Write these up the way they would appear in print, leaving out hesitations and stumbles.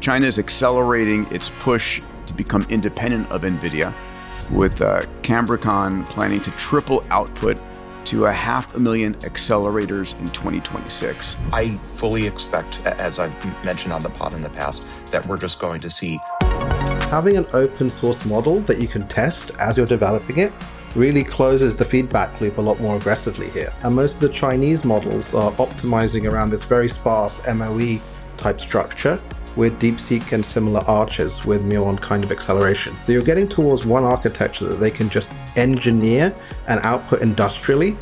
China is accelerating its push to become independent of NVIDIA, with Cambricon planning to triple output to 500,000 accelerators in 2026. I fully expect, as I've mentioned on the pod in the past, that we're just going to see. Having an open source model that you can test as you're developing it really closes the feedback loop a lot more aggressively here. And most of the Chinese models are optimizing around this very sparse MOE type structure with DeepSeek and similar arches with muon kind of acceleration. So you're getting towards one architecture that they can just engineer and output industrially.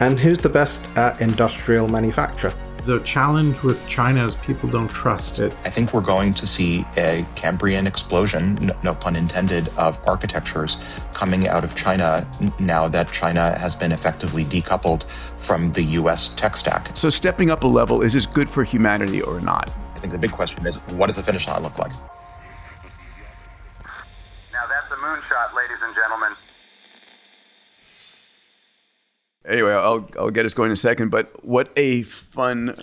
And who's the best at industrial manufacture? The challenge with China is people don't trust it. I think we're going to see a Cambrian explosion, no pun intended, of architectures coming out of China now that China has been effectively decoupled from the US tech stack. So stepping up a level, is this good for humanity or not? I think the big question is, what does the finish line look like? Now that's a moonshot, ladies and gentlemen. Anyway, I'll get us going in a second, but what a fun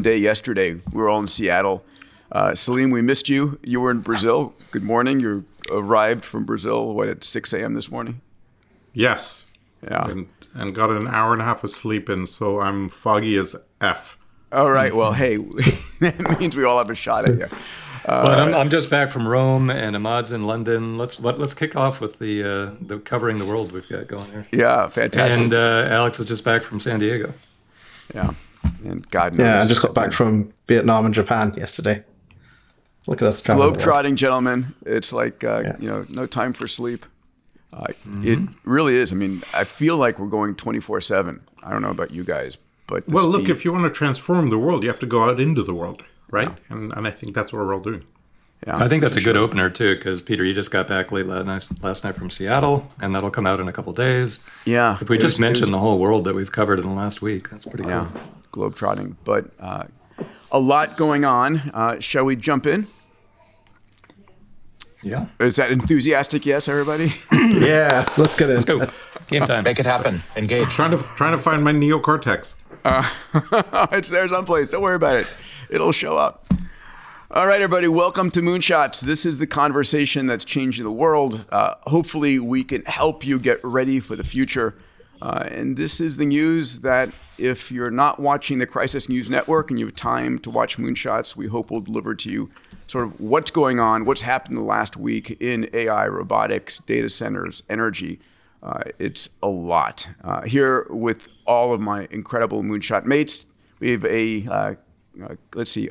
day yesterday. We were all in Seattle. Salim, we missed you. You were in Brazil. Good morning. You arrived from Brazil, at 6 a.m. this morning? Yes. Yeah. And got an hour and a half of sleep in, so I'm foggy as F. All right. Well, hey, that means we all have a shot at you. But I'm just back from Rome, and Emad's in London. Let's kick off with the covering the world we've got going here. Yeah, fantastic. And Alex is just back from San Diego. Yeah, and God knows. Yeah, I just got back from Vietnam and Japan yesterday. Look at us traveling. Globetrotting, gentlemen. It's like no time for sleep. It really is. I mean, I feel like we're going 24/7. I don't know about you guys, but look, if you want to transform the world, you have to go out into the world. Right? Yeah. And I think that's what we're all doing. Yeah, I think that's a good opener, too, because, Peter, you just got back late last night from Seattle, and that'll come out in a couple days. Yeah. If we just mention the whole world that we've covered in the last week, that's pretty cool. Yeah, globetrotting. But a lot going on. Shall we jump in? Yeah. Is that enthusiastic yes, everybody? Yeah, let's get in. Let's go. Game time. Make it happen. Engage. Trying to find my neocortex. It's there someplace. Don't worry about it. It'll show up. All right, everybody. Welcome to Moonshots. This is the conversation that's changing the world. Hopefully, we can help you get ready for the future. And this is the news that if you're not watching the Crisis News Network and you have time to watch Moonshots, we hope we'll deliver to you sort of what's going on, what's happened the last week in AI, robotics, data centers, energy. It's a lot. Here with all of my incredible Moonshot mates, we have a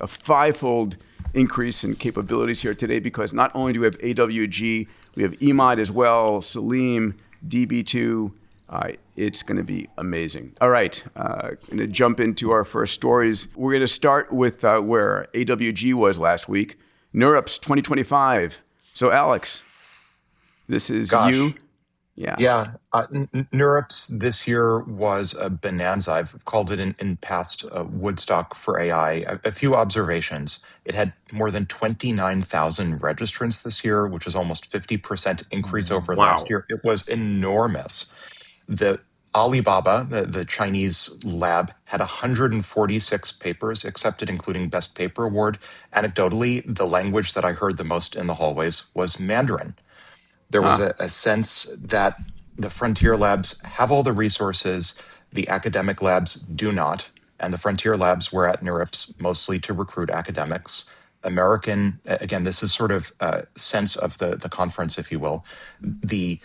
fivefold increase in capabilities here today, because not only do we have AWG, we have Emad as well, Salim, DB2. It's going to be amazing. All right, going to jump into our first stories. We're going to start with where AWG was last week, NeurIPS 2025. So Alex, this is you. Yeah. NeurIPS this year was a bonanza. I've called it in past Woodstock for AI. A few observations. It had more than 29,000 registrants this year, which is almost 50% increase over last year. It was enormous. The Alibaba, the Chinese lab, had 146 papers accepted, including Best Paper Award. Anecdotally, the language that I heard the most in the hallways was Mandarin. There was a sense that the frontier labs have all the resources, the academic labs do not, and the frontier labs were at NeurIPS mostly to recruit academics. American, again, this is sort of a sense of the conference, if you will. The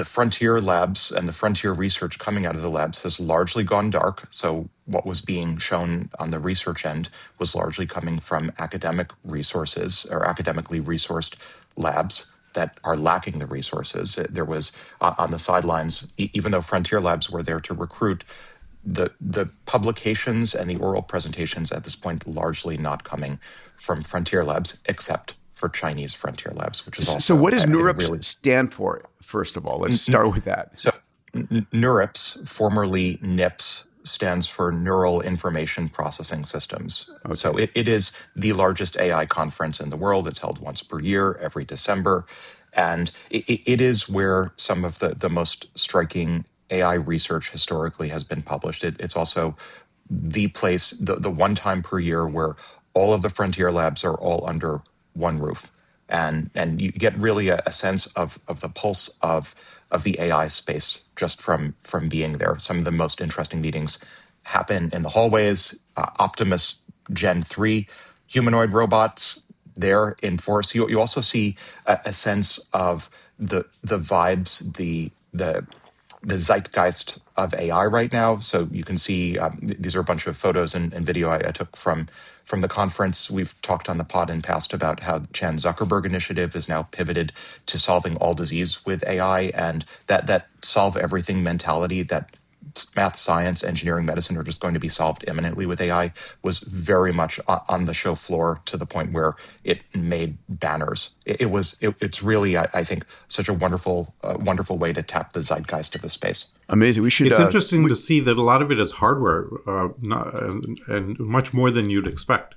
frontier labs and the frontier research coming out of the labs has largely gone dark. So what was being shown on the research end was largely coming from academic resources or academically resourced labs that are lacking the resources. There was on the sidelines, even though frontier labs were there to recruit, the publications and the oral presentations at this point largely not coming from frontier labs, except for Chinese frontier labs, which is also. So what does NeurIPS stand for, first of all? Let's start with that. So NeurIPS, formerly NIPS, stands for Neural Information Processing Systems. Okay. So it is the largest AI conference in the world. It's held once per year, every December. And it is where some of the most striking AI research historically has been published. It's also the place, the one time per year where all of the frontier labs are all under one roof. And you get really a sense of the pulse of the AI space just from being there. Some of the most interesting meetings happen in the hallways. Optimus Gen 3 humanoid robots there in force. You also see a sense of the vibes, the zeitgeist of AI right now. So you can see these are a bunch of photos and video I took from the conference. We've talked on the pod in past about how the Chan Zuckerberg initiative is now pivoted to solving all disease with AI, and that solve everything mentality that math, science, engineering, medicine are just going to be solved imminently with AI was very much on the show floor to the point where it made banners. It's really, I think, such a wonderful way to tap the zeitgeist of the space. Amazing. We should. It's interesting to see that a lot of it is hardware, and much more than you'd expect.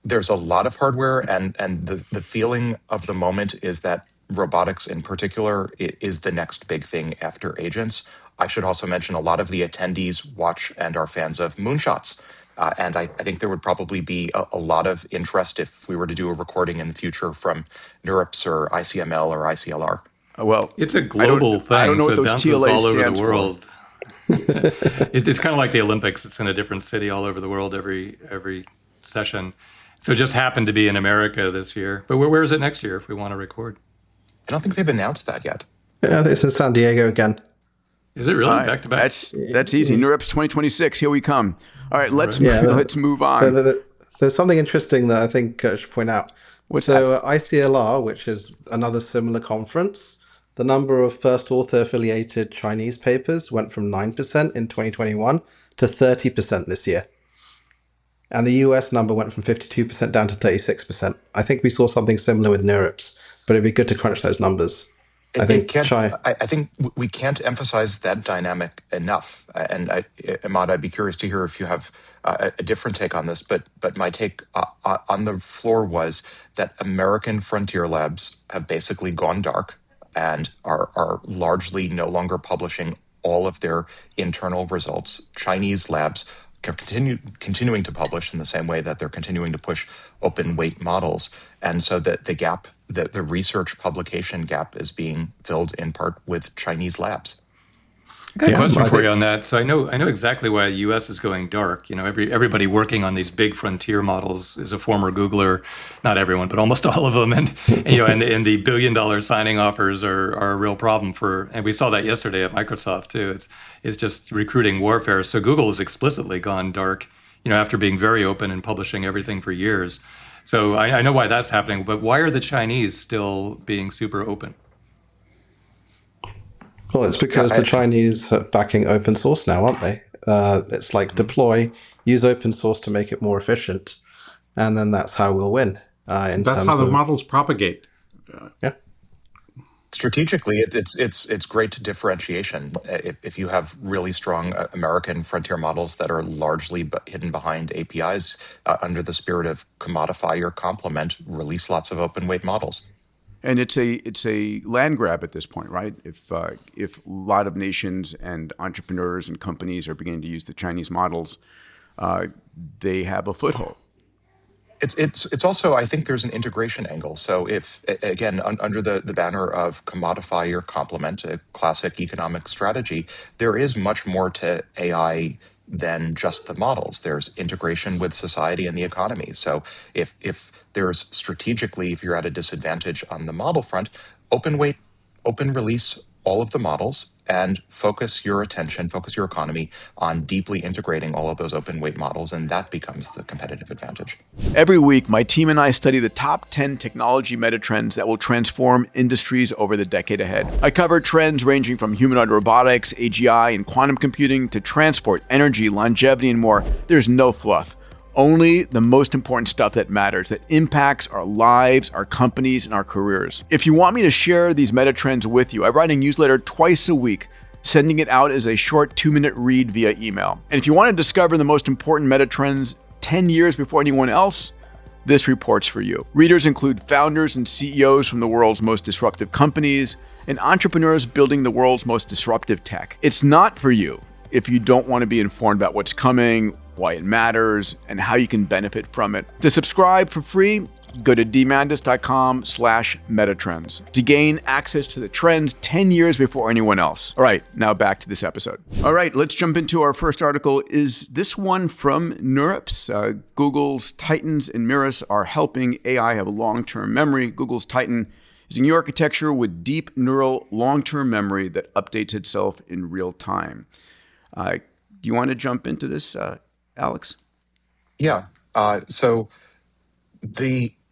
There's a lot of hardware, and the feeling of the moment is that robotics in particular is the next big thing after agents. I should also mention a lot of the attendees watch and are fans of moonshots. And I think there would probably be a lot of interest if we were to do a recording in the future from NeurIPS or ICML or ICLR. Well, it's a global thing. I don't know so what those it bounces TLA all over stands the world. It's kind of like the Olympics. It's in a different city all over the world every session. So it just happened to be in America this year. But where is it next year if we want to record? I don't think they've announced that yet. Yeah, it's in San Diego again. Is it really back to back? That's easy. NeurIPS 2026. Here we come. All right, let's move on. There's something interesting that I think I should point out. ICLR, which is another similar conference, the number of first author affiliated Chinese papers went from 9% in 2021 to 30% this year. And the US number went from 52% down to 36%. I think we saw something similar with NeurIPS, but it'd be good to crunch those numbers. I think we can't emphasize that dynamic enough. And Emad, I'd be curious to hear if you have a different take on this. But my take on the floor was that American frontier labs have basically gone dark and are largely no longer publishing all of their internal results. Chinese labs continuing to publish in the same way that they're continuing to push open weight models. And so that the gap, the research publication gap is being filled in part with Chinese labs. I got a question for you on that. So I know exactly why the U.S. is going dark. You know, everybody working on these big frontier models is a former Googler. Not everyone, but almost all of them. And you know, and the billion-dollar signing offers are a real problem and we saw that yesterday at Microsoft too. It's just recruiting warfare. So Google has explicitly gone dark, you know, after being very open and publishing everything for years. So I know why that's happening, but why are the Chinese still being super open? Well, it's because the Chinese are backing open source now, aren't they? It's like deploy, use open source to make it more efficient, and then that's how we'll win. That's how the models propagate. Yeah. Strategically, it's great differentiation. If you have really strong American frontier models that are largely hidden behind APIs, under the spirit of commodify or complement, release lots of open weight models. And it's a land grab at this point, right? If a lot of nations and entrepreneurs and companies are beginning to use the Chinese models, they have a foothold. It's also, I think there's an integration angle. So if, again, under the banner of commodify or complement, a classic economic strategy, there is much more to AI than just the models. There's integration with society and the economy. So if there's strategically, if you're at a disadvantage on the model front, open release all of the models and focus your attention, focus your economy on deeply integrating all of those open weight models, and that becomes the competitive advantage. Every week, my team and I study the top 10 technology metatrends that will transform industries over the decade ahead. I cover trends ranging from humanoid robotics, AGI, and quantum computing to transport, energy, longevity, and more. There's no fluff. Only the most important stuff that matters, that impacts our lives, our companies, and our careers. If you want me to share these metatrends with you, I write a newsletter twice a week, sending it out as a short 2-minute read via email. And if you want to discover the most important metatrends 10 years before anyone else, this report's for you. Readers include founders and CEOs from the world's most disruptive companies and entrepreneurs building the world's most disruptive tech. It's not for you if you don't want to be informed about what's coming, why it matters, and how you can benefit from it. To subscribe for free, Go to demandis.com/metatrends to gain access to the trends 10 years before anyone else. All right, now back to this episode. All right, let's jump into our first article. Is this one from NeurIPS? Google's Titans and Mirrors are helping AI have a long-term memory. Google's Titan is a new architecture with deep neural long-term memory that updates itself in real time. Do you want to jump into this, Alex? Yeah. So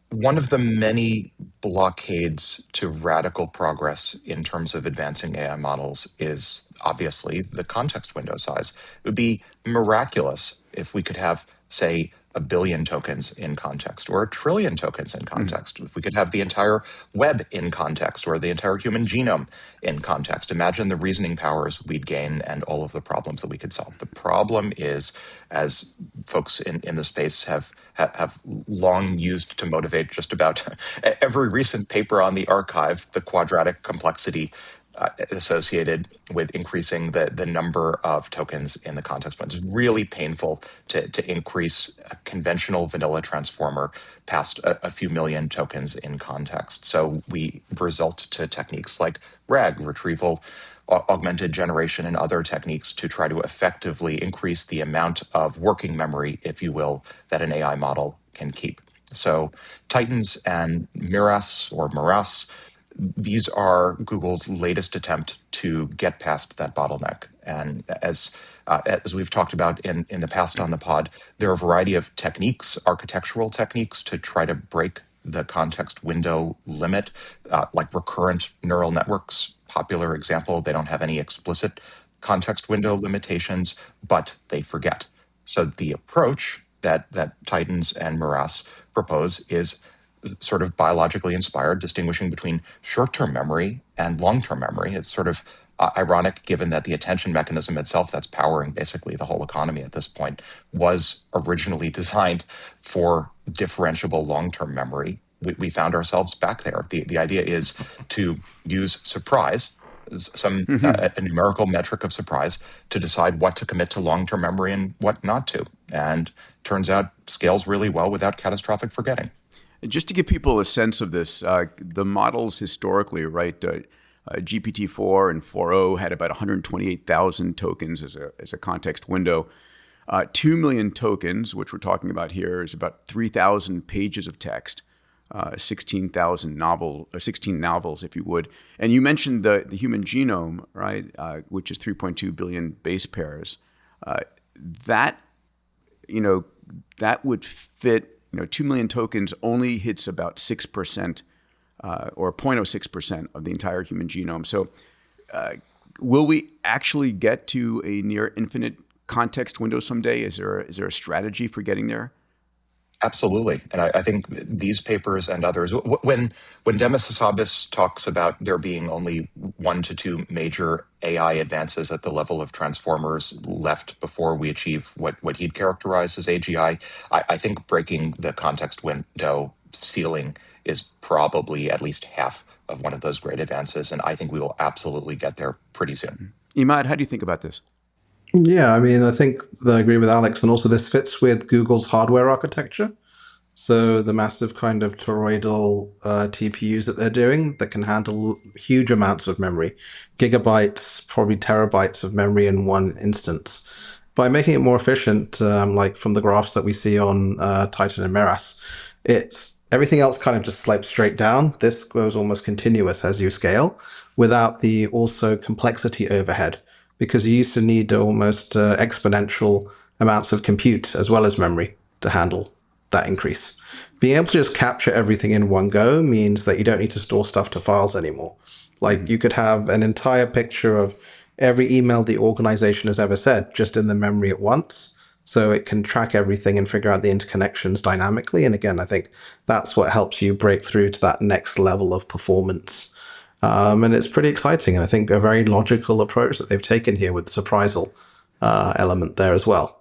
one of the many blockades to radical progress in terms of advancing AI models is obviously the context window size. It would be miraculous if we could have, say, 1 billion tokens in context or 1 trillion tokens in context. If we could have the entire web in context or the entire human genome in context. Imagine the reasoning powers we'd gain and all of the problems that we could solve. The problem is, as folks in the space have long used to motivate just about every recent paper on the archive, the quadratic complexity associated with increasing the number of tokens in the context window. It's really painful to increase a conventional vanilla transformer past a few million tokens in context. So we resort to techniques like RAG, retrieval augmented generation, and other techniques to try to effectively increase the amount of working memory, if you will, that an AI model can keep. So Titans and Mirrors, these are Google's latest attempt to get past that bottleneck. And as we've talked about in the past on the pod, there are a variety of techniques, architectural techniques, to try to break the context window limit, like recurrent neural networks. Popular example, they don't have any explicit context window limitations, but they forget. So the approach that Titans and Mirrors propose is sort of biologically inspired, distinguishing between short-term memory and long-term memory. It's sort of ironic, given that the attention mechanism itself that's powering basically the whole economy at this point was originally designed for differentiable long-term memory. We found ourselves back there. The idea is to use surprise, a numerical metric of surprise, to decide what to commit to long-term memory and what not to. And turns out scales really well without catastrophic forgetting. Just to give people a sense of this, the models historically, right, GPT-4 and 4.0 had about 128,000 tokens as a context window. 2 million tokens, which we're talking about here, is about 3,000 pages of text, 16 novels, if you would. And you mentioned the human genome, right, which is 3.2 billion base pairs. That would fit. 2 million tokens only hits about 6% or 0.06% of the entire human genome. So will we actually get to a near infinite context window someday? Is there a strategy for getting there? Absolutely. And I think these papers and others, when Demis Hassabis talks about there being only 1 to 2 major AI advances at the level of transformers left before we achieve what he'd characterize as AGI, I think breaking the context window ceiling is probably at least half of one of those great advances. And I think we will absolutely get there pretty soon. Emad, how do you think about this? Yeah, I mean, I think I agree with Alex, and also this fits with Google's hardware architecture. So the massive kind of toroidal TPUs that they're doing that can handle huge amounts of memory, gigabytes, probably terabytes of memory in one instance. By making it more efficient, like from the graphs that we see on Titan and Mirrors, everything else kind of just slopes straight down. This goes almost continuous as you scale without the also complexity overhead, because you used to need almost exponential amounts of compute as well as memory to handle that increase. Being able to just capture everything in one go means that you don't need to store stuff to files anymore. Like you could have an entire picture of every email the organization has ever said just in the memory at once. So it can track everything and figure out the interconnections dynamically. And again, I think that's what helps you break through to that next level of performance. And it's pretty exciting. And I think a very logical approach that they've taken here with the surprisal element there as well.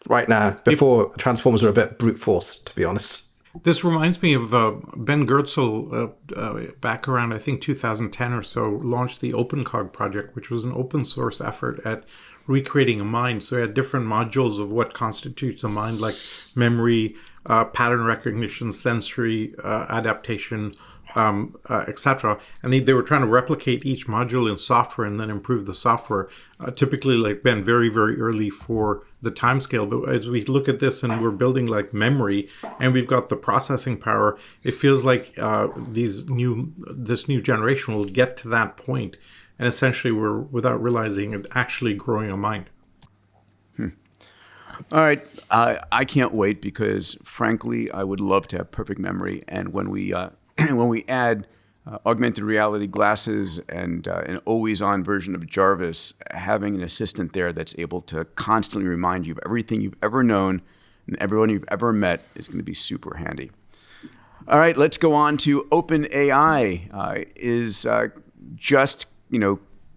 Right now, before transformers were a bit brute force, to be honest. This reminds me of Ben Goertzel, back around, I think, 2010 or so, launched the OpenCog project, which was an open source effort at recreating a mind. So he had different modules of what constitutes a mind, like memory, pattern recognition, sensory adaptation, etc. And they were trying to replicate each module in software and then improve the software. Typically, like Ben, very, very early for the timescale. But as we look at this and we're building like memory and we've got the processing power, it feels like this new generation will get to that point. And essentially, we're, without realizing it, actually growing a mind. All right. I can't wait because, frankly, I would love to have perfect memory. And when we add augmented reality glasses and an always-on version of Jarvis, having an assistant there that's able to constantly remind you of everything you've ever known and everyone you've ever met is going to be super handy. All right, let's go on to OpenAI.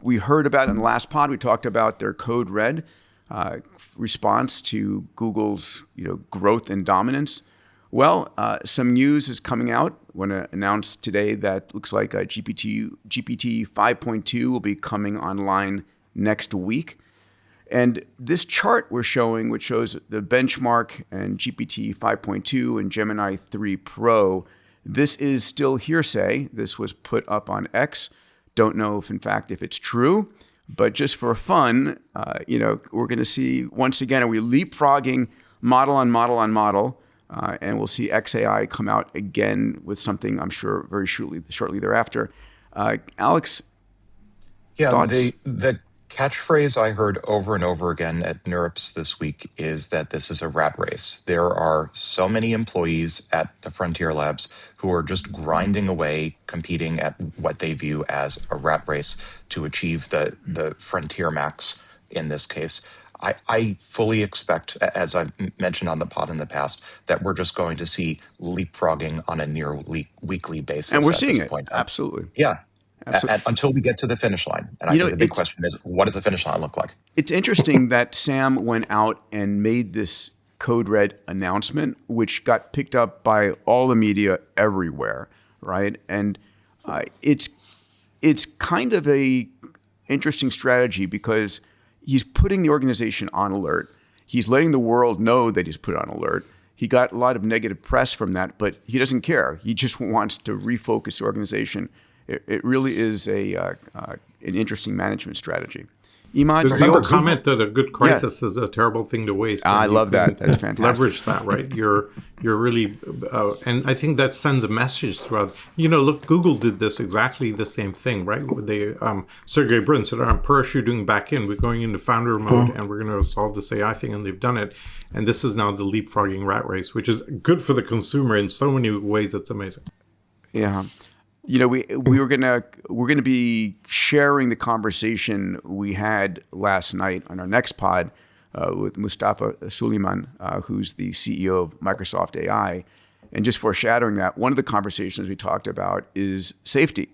We heard about it in the last pod. We talked about their Code Red response to Google's growth and dominance. Well, some news is coming out. I want to announce today that looks like GPT-5.2 will be coming online next week. And this chart we're showing, which shows the benchmark and GPT 5.2 and Gemini 3 Pro, this is still hearsay. This was put up on X. Don't know if, in fact, if it's true. But just for fun, we're going to see, once again, are we leapfrogging model on model on model? And we'll see XAI come out again with something, I'm sure, very shortly thereafter. Alex, thoughts? The catchphrase I heard over and over again at NeurIPS this week is that this is a rat race. There are so many employees at the Frontier Labs who are just grinding away, competing at what they view as a rat race to achieve the Frontier Max in this case. I fully expect, as I've mentioned on the pod in the past, that we're just going to see leapfrogging on a near weekly basis. And we're seeing it. Absolutely. Yeah. Until we get to the finish line. And I think the big question is, what does the finish line look like? It's interesting that Sam went out and made this Code Red announcement, which got picked up by all the media everywhere, right? And it's kind of a interesting strategy because he's putting the organization on alert. He's letting the world know that he's put on alert. He got a lot of negative press from that, but he doesn't care. He just wants to refocus the organization. It really is an interesting management strategy. Emad, there's another comment that a good crisis is a terrible thing to waste. I love that. That's fantastic. Leverage that, right? You're really, and I think that sends a message throughout. Look, Google did this exactly the same thing, right? They Sergey Brin said, "I'm parachuting back in. We're going into founder mode, and we're going to solve this AI thing," and they've done it. And this is now the leapfrogging rat race, which is good for the consumer in so many ways. It's amazing. Yeah. We're gonna be sharing the conversation we had last night on our next pod with Mustafa Suleyman, who's the CEO of Microsoft AI, and just foreshadowing that one of the conversations we talked about is safety.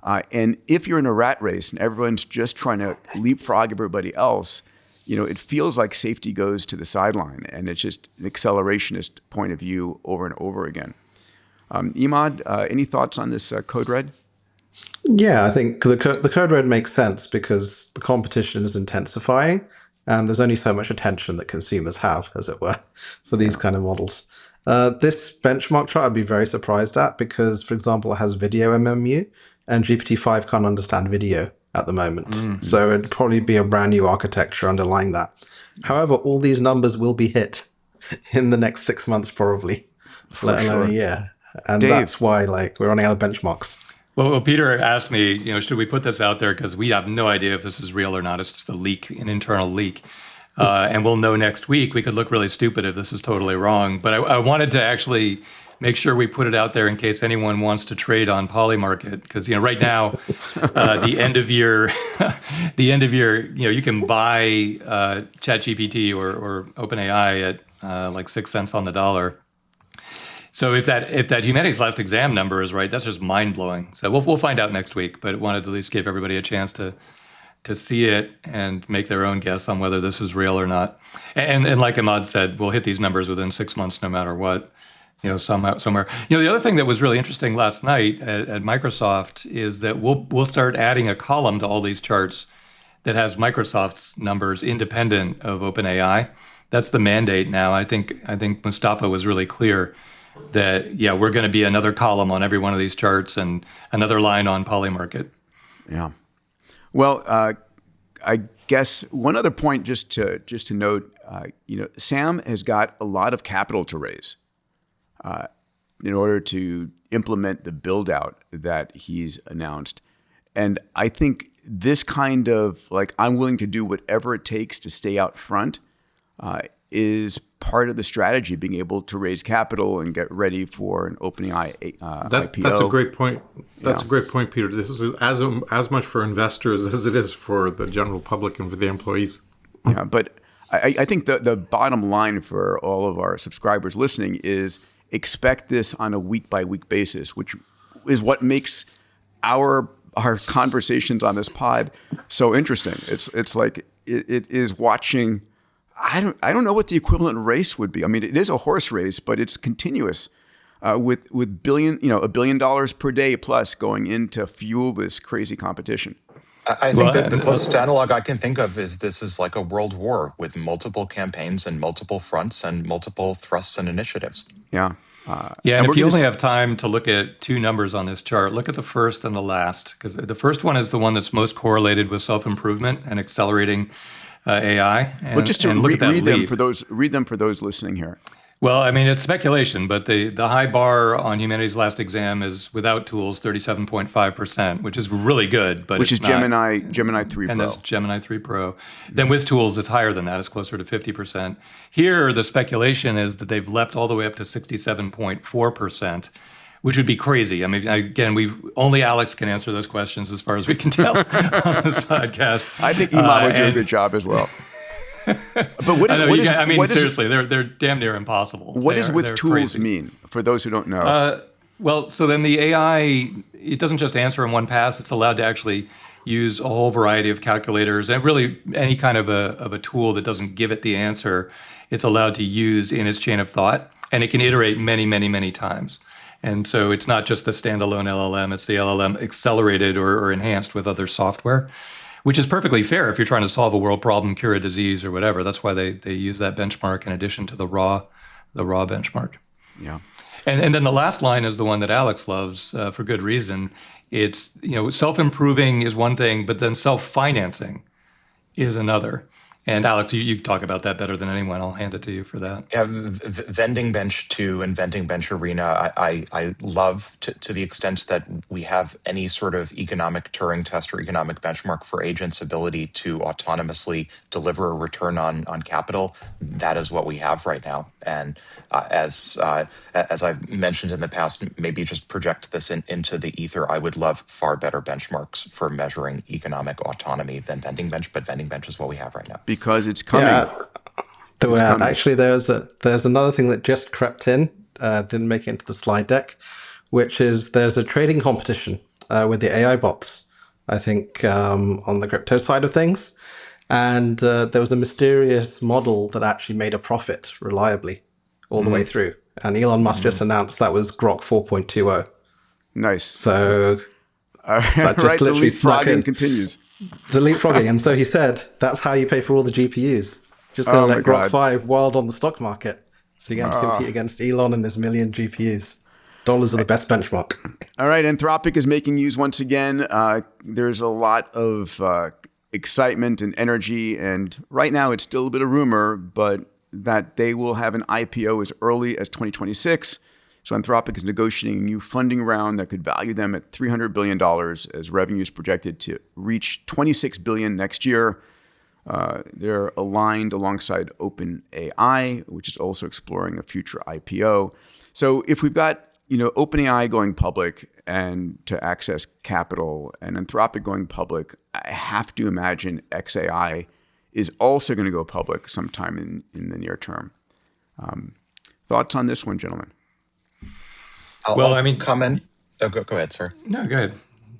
And if you're in a rat race and everyone's just trying to leapfrog everybody else, it feels like safety goes to the sideline, and it's just an accelerationist point of view over and over again. Emad, any thoughts on this Code Red? Yeah, I think the Code Red makes sense because the competition is intensifying and there's only so much attention that consumers have, as it were, for these kind of models. This benchmark chart I'd be very surprised at because, for example, it has video MMU and GPT-5 can't understand video at the moment. Mm-hmm. So it'd probably be a brand new architecture underlying that. However, all these numbers will be hit in the next 6 months probably, let alone a year. And Dave, that's why we're running out of benchmarks. Well, Peter asked me, should we put this out there? Because we have no idea if this is real or not. It's just a leak, an internal leak. And we'll know next week. We could look really stupid if this is totally wrong. But I wanted to actually make sure we put it out there in case anyone wants to trade on Polymarket. Because, right now, the end of year, you can buy ChatGPT or OpenAI at 6 cents on the dollar. So if that humanities last exam number is right, that's just mind blowing. So we'll find out next week. But wanted to at least give everybody a chance to see it and make their own guess on whether this is real or not. And like Emad said, we'll hit these numbers within 6 months, no matter what. Somewhere. The other thing that was really interesting last night at Microsoft is that we'll start adding a column to all these charts that has Microsoft's numbers independent of OpenAI. That's the mandate now. I think Mustafa was really clear that, yeah, we're going to be another column on every one of these charts and another line on Polymarket. Yeah. Well, I guess one other point just to note, Sam has got a lot of capital to raise in order to implement the build out that he's announced. And I think this kind of I'm willing to do whatever it takes to stay out front is part of the strategy, being able to raise capital and get ready for an OpenAI IPO. That's a great point. That's a great point, Peter. This is as much for investors as it is for the general public and for the employees. Yeah, but I think the bottom line for all of our subscribers listening is expect this on a week-by-week basis, which is what makes our conversations on this pod so interesting. It's like it is watching. I don't know what the equivalent race would be. I mean, it is a horse race, but it's continuous with $1 billion per day plus going in to fuel this crazy competition. I think that the closest analog I can think of is this is like a world war with multiple campaigns and multiple fronts and multiple thrusts and initiatives. Yeah. And if you only have time to look at two numbers on this chart, look at the first and the last, because the first one is the one that's most correlated with self-improvement and accelerating AI. And, well, just to look at that read leap. read them for those listening here. Well, I mean, it's speculation, but the high bar on humanity's last exam is without tools, 37.5%, which is really good. But which is not, Gemini 3 Pro. And that's Gemini 3 Pro. Then with tools, it's higher than that. It's closer to 50%. Here, the speculation is that they've leapt all the way up to 67.4%, which would be crazy. I mean, again, only Alex can answer those questions as far as we can tell on this podcast. I think Emad would do a good job as well. But seriously, they're damn near impossible. What does with tools crazy. mean for those who don't know? Well, so then the AI, it doesn't just answer in one pass. It's allowed to actually use a whole variety of calculators and really any kind of a tool that doesn't give it the answer. It's allowed to use in its chain of thought, and it can iterate many, many, many times. And so it's not just the standalone LLM; it's the LLM accelerated or enhanced with other software, which is perfectly fair if you're trying to solve a world problem, cure a disease, or whatever. That's why they use that benchmark in addition to the raw benchmark. Yeah. And then the last line is the one that Alex loves for good reason. It's, self-improving is one thing, but then self-financing is another. And Alex, you talk about that better than anyone. I'll hand it to you for that. Yeah, Vending Bench 2 and Vending Bench Arena, I love to the extent that we have any sort of economic Turing test or economic benchmark for agents' ability to autonomously deliver a return on capital. That is what we have right now. And as I've mentioned in the past, maybe just project this into the ether. I would love far better benchmarks for measuring economic autonomy than Vending Bench, but Vending Bench is what we have right now. Because it's coming. Yeah. Actually, there's another thing that just crept in, didn't make it into the slide deck, which is there's a trading competition with the AI bots, I think, on the crypto side of things. And there was a mysterious model that actually made a profit reliably all the way through. And Elon Musk just announced that was Grok 4.20. Nice. So that just the literally snuck in. leapfrogging continues. The leapfrogging. And so he said, that's how you pay for all the GPUs. Just going to let Grok 5 wild on the stock market. So you're going to compete against Elon and his million GPUs. Dollars are the best benchmark. All right. Anthropic is making news once again. There's a lot of excitement and energy. And right now it's still a bit of rumor, but that they will have an IPO as early as 2026. So Anthropic is negotiating a new funding round that could value them at $300 billion as revenue is projected to reach $26 billion next year. They're aligned alongside OpenAI, which is also exploring a future IPO. So if we've got OpenAI going public and to access capital and Anthropic going public, I have to imagine XAI is also going to go public sometime in the near term. Thoughts on this one, gentlemen? I'll comment. Oh, go ahead, sir. No, go ahead.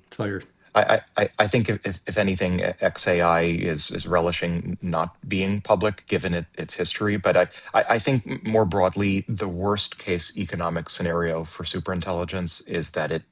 It's all yours. I think if anything, XAI is relishing not being public given its history. But I think more broadly, the worst case economic scenario for superintelligence is that it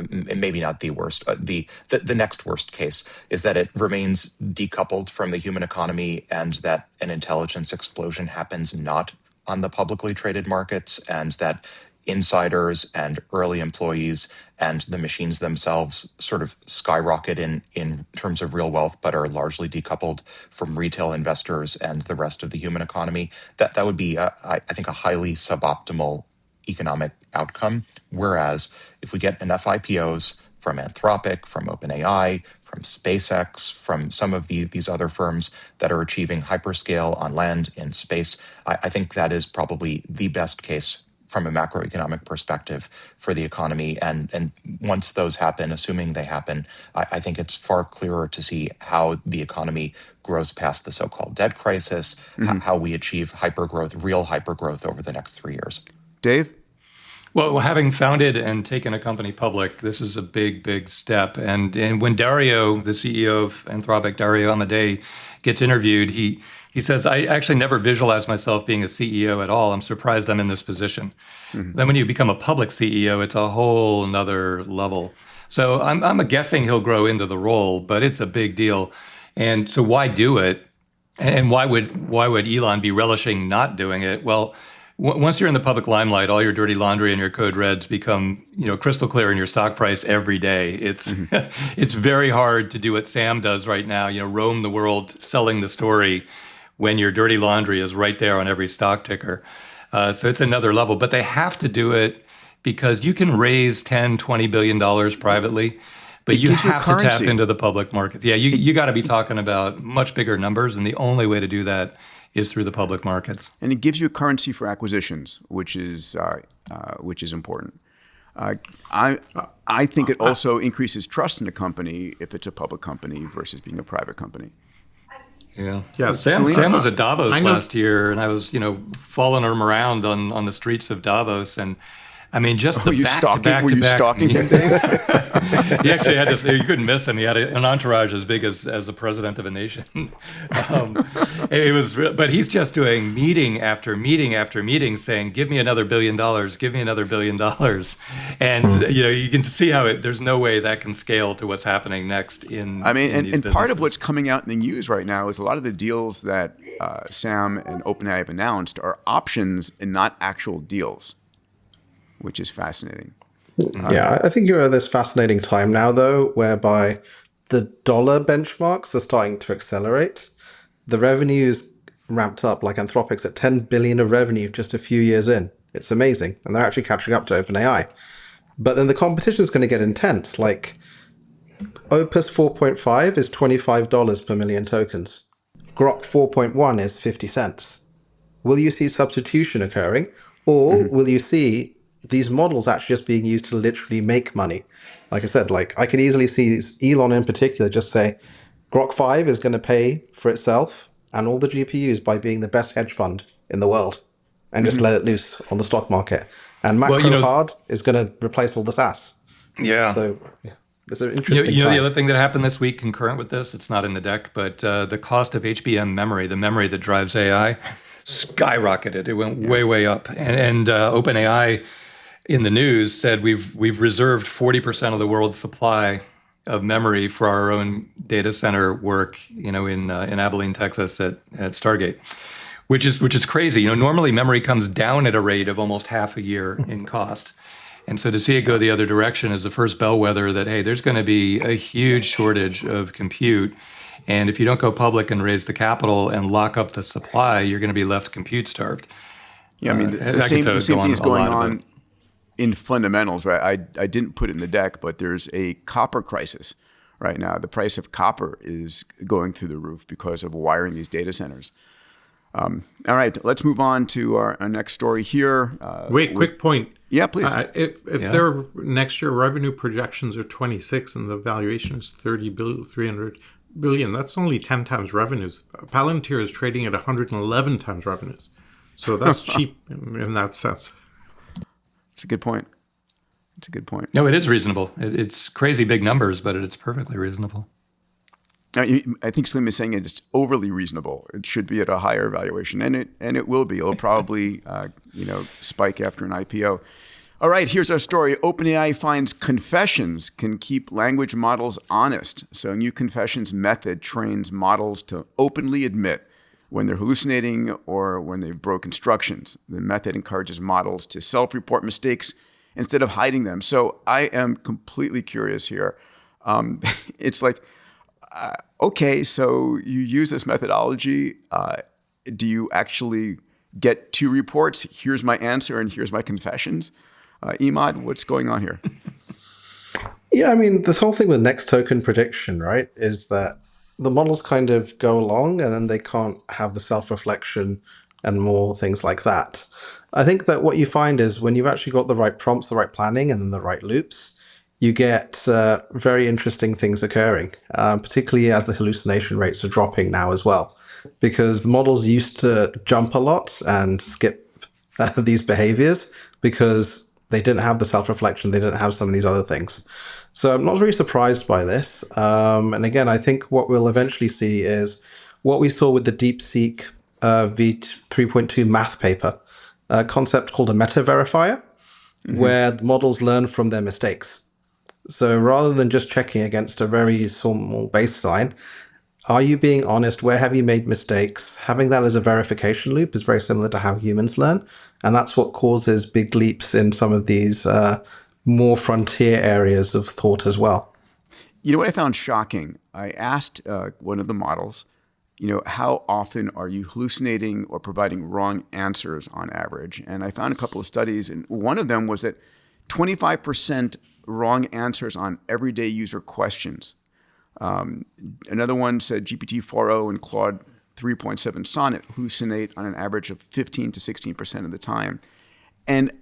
maybe not the worst, but the next worst case is that it remains decoupled from the human economy, and that an intelligence explosion happens not on the publicly traded markets, and that insiders and early employees and the machines themselves sort of skyrocket in terms of real wealth, but are largely decoupled from retail investors and the rest of the human economy. That would be, I think, a highly suboptimal economic outcome. Whereas if we get enough IPOs from Anthropic, from OpenAI, from SpaceX, from some of these other firms that are achieving hyperscale on land, in space, I think that is probably the best case from a macroeconomic perspective for the economy. And once those happen, assuming they happen, I think it's far clearer to see how the economy grows past the so-called debt crisis, how we achieve hypergrowth, real hypergrowth over the next 3 years. Dave? Well, having founded and taken a company public, this is a big, big step. And when Dario, the CEO of Anthropic, Dario Amodei, gets interviewed, he says, I actually never visualized myself being a CEO at all. I'm surprised I'm in this position. Then when you become a public CEO, it's a whole nother level. So I'm guessing he'll grow into the role, but it's a big deal. And so why do it? And why would Elon be relishing not doing it? Well, once you're in the public limelight, all your dirty laundry and your code reds become, crystal clear in your stock price every day. It's it's very hard to do what Sam does right now, roam the world selling the story when your dirty laundry is right there on every stock ticker. So it's another level, but they have to do it because you can raise $10, $20 billion privately, but you have to tap into the public markets. Yeah, you got to be talking about much bigger numbers, and the only way to do that is through the public markets. And it gives you a currency for acquisitions, which is important. I think it also increases trust in a company if it's a public company versus being a private company. Yeah. Sam was at Davos last year, and I was, following him around on the streets of Davos, and I mean, just the back-to-back. Were you stalking him, Dave? He actually had this. You couldn't miss him. He had an entourage as big as the president of a nation. But he's just doing meeting after meeting after meeting, saying, "Give me another $1 billion. Give me another $1 billion." And you can see how there's no way that can scale to what's happening next in. I mean, in and part of what's coming out in the news right now is a lot of the deals that Sam and OpenAI have announced are options and not actual deals, which is fascinating. Yeah, I think you're at this fascinating time now, though, whereby the dollar benchmarks are starting to accelerate. The revenue's ramped up, like Anthropic's at 10 billion of revenue just a few years in. It's amazing. And they're actually catching up to OpenAI. But then the competition is going to get intense. Like Opus 4.5 is $25 per million tokens. Grok 4.1 is 50 cents. Will you see substitution occurring? Or will you see these models actually just being used to literally make money? Like I said, I can easily see Elon in particular just say, Grok 5 is going to pay for itself and all the GPUs by being the best hedge fund in the world, and just let it loose on the stock market. And macro hard is going to replace all the SaaS. Yeah. So it's an interesting the other thing that happened this week concurrent with this, it's not in the deck, but the cost of HBM memory, the memory that drives AI, skyrocketed. It went way up. And OpenAI in the news said we've reserved 40% of the world's supply of memory for our own data center work, in Abilene, Texas at Stargate, which is crazy. Normally memory comes down at a rate of almost half a year in cost. And so to see it go the other direction is the first bellwether that, hey, there's going to be a huge shortage of compute. And if you don't go public and raise the capital and lock up the supply, you're going to be left compute starved. Yeah, I mean, the same thing is going on in fundamentals, right? I didn't put it in the deck, but there's a copper crisis right now. The price of copper is going through the roof because of wiring these data centers. All right, let's move on to our next story here. Wait, quick point. Yeah, please. If their next year revenue projections are 26 and the valuation is 300 billion, that's only 10 times revenues. Palantir is trading at 111 times revenues. So that's cheap in that sense. It's a good point. No, it is reasonable. It's crazy big numbers, but it's perfectly reasonable. I think Salim is saying it's overly reasonable. It should be at a higher valuation, and it will be. It'll probably spike after an IPO. All right, here's our story. OpenAI finds confessions can keep language models honest. So a new confessions method trains models to openly admit when they're hallucinating or when they've broke instructions. The method encourages models to self-report mistakes instead of hiding them. So I am completely curious here. It's like, okay, so you use this methodology. Do you actually get two reports? Here's my answer and here's my confessions. Emad, what's going on here? Yeah, I mean, this whole thing with next token prediction, right, is that the models kind of go along and then they can't have the self-reflection and more things like that. I think that what you find is when you've actually got the right prompts, the right planning, and then the right loops, you get very interesting things occurring, particularly as the hallucination rates are dropping now as well, because the models used to jump a lot and skip these behaviors because they didn't have the self-reflection, they didn't have some of these other things. So I'm not very surprised by this. And again, I think what we'll eventually see is what we saw with the DeepSeek v3.2 math paper, a concept called a meta-verifier, where the models learn from their mistakes. So rather than just checking against a very small baseline, are you being honest? Where have you made mistakes? Having that as a verification loop is very similar to how humans learn. And that's what causes big leaps in some of these more frontier areas of thought as well. You know what I found shocking? I asked one of the models, how often are you hallucinating or providing wrong answers on average? And I found a couple of studies, and one of them was that 25% wrong answers on everyday user questions. Another one said GPT-4.0 and Claude 3.7 Sonnet hallucinate on an average of 15 to 16% of the time. And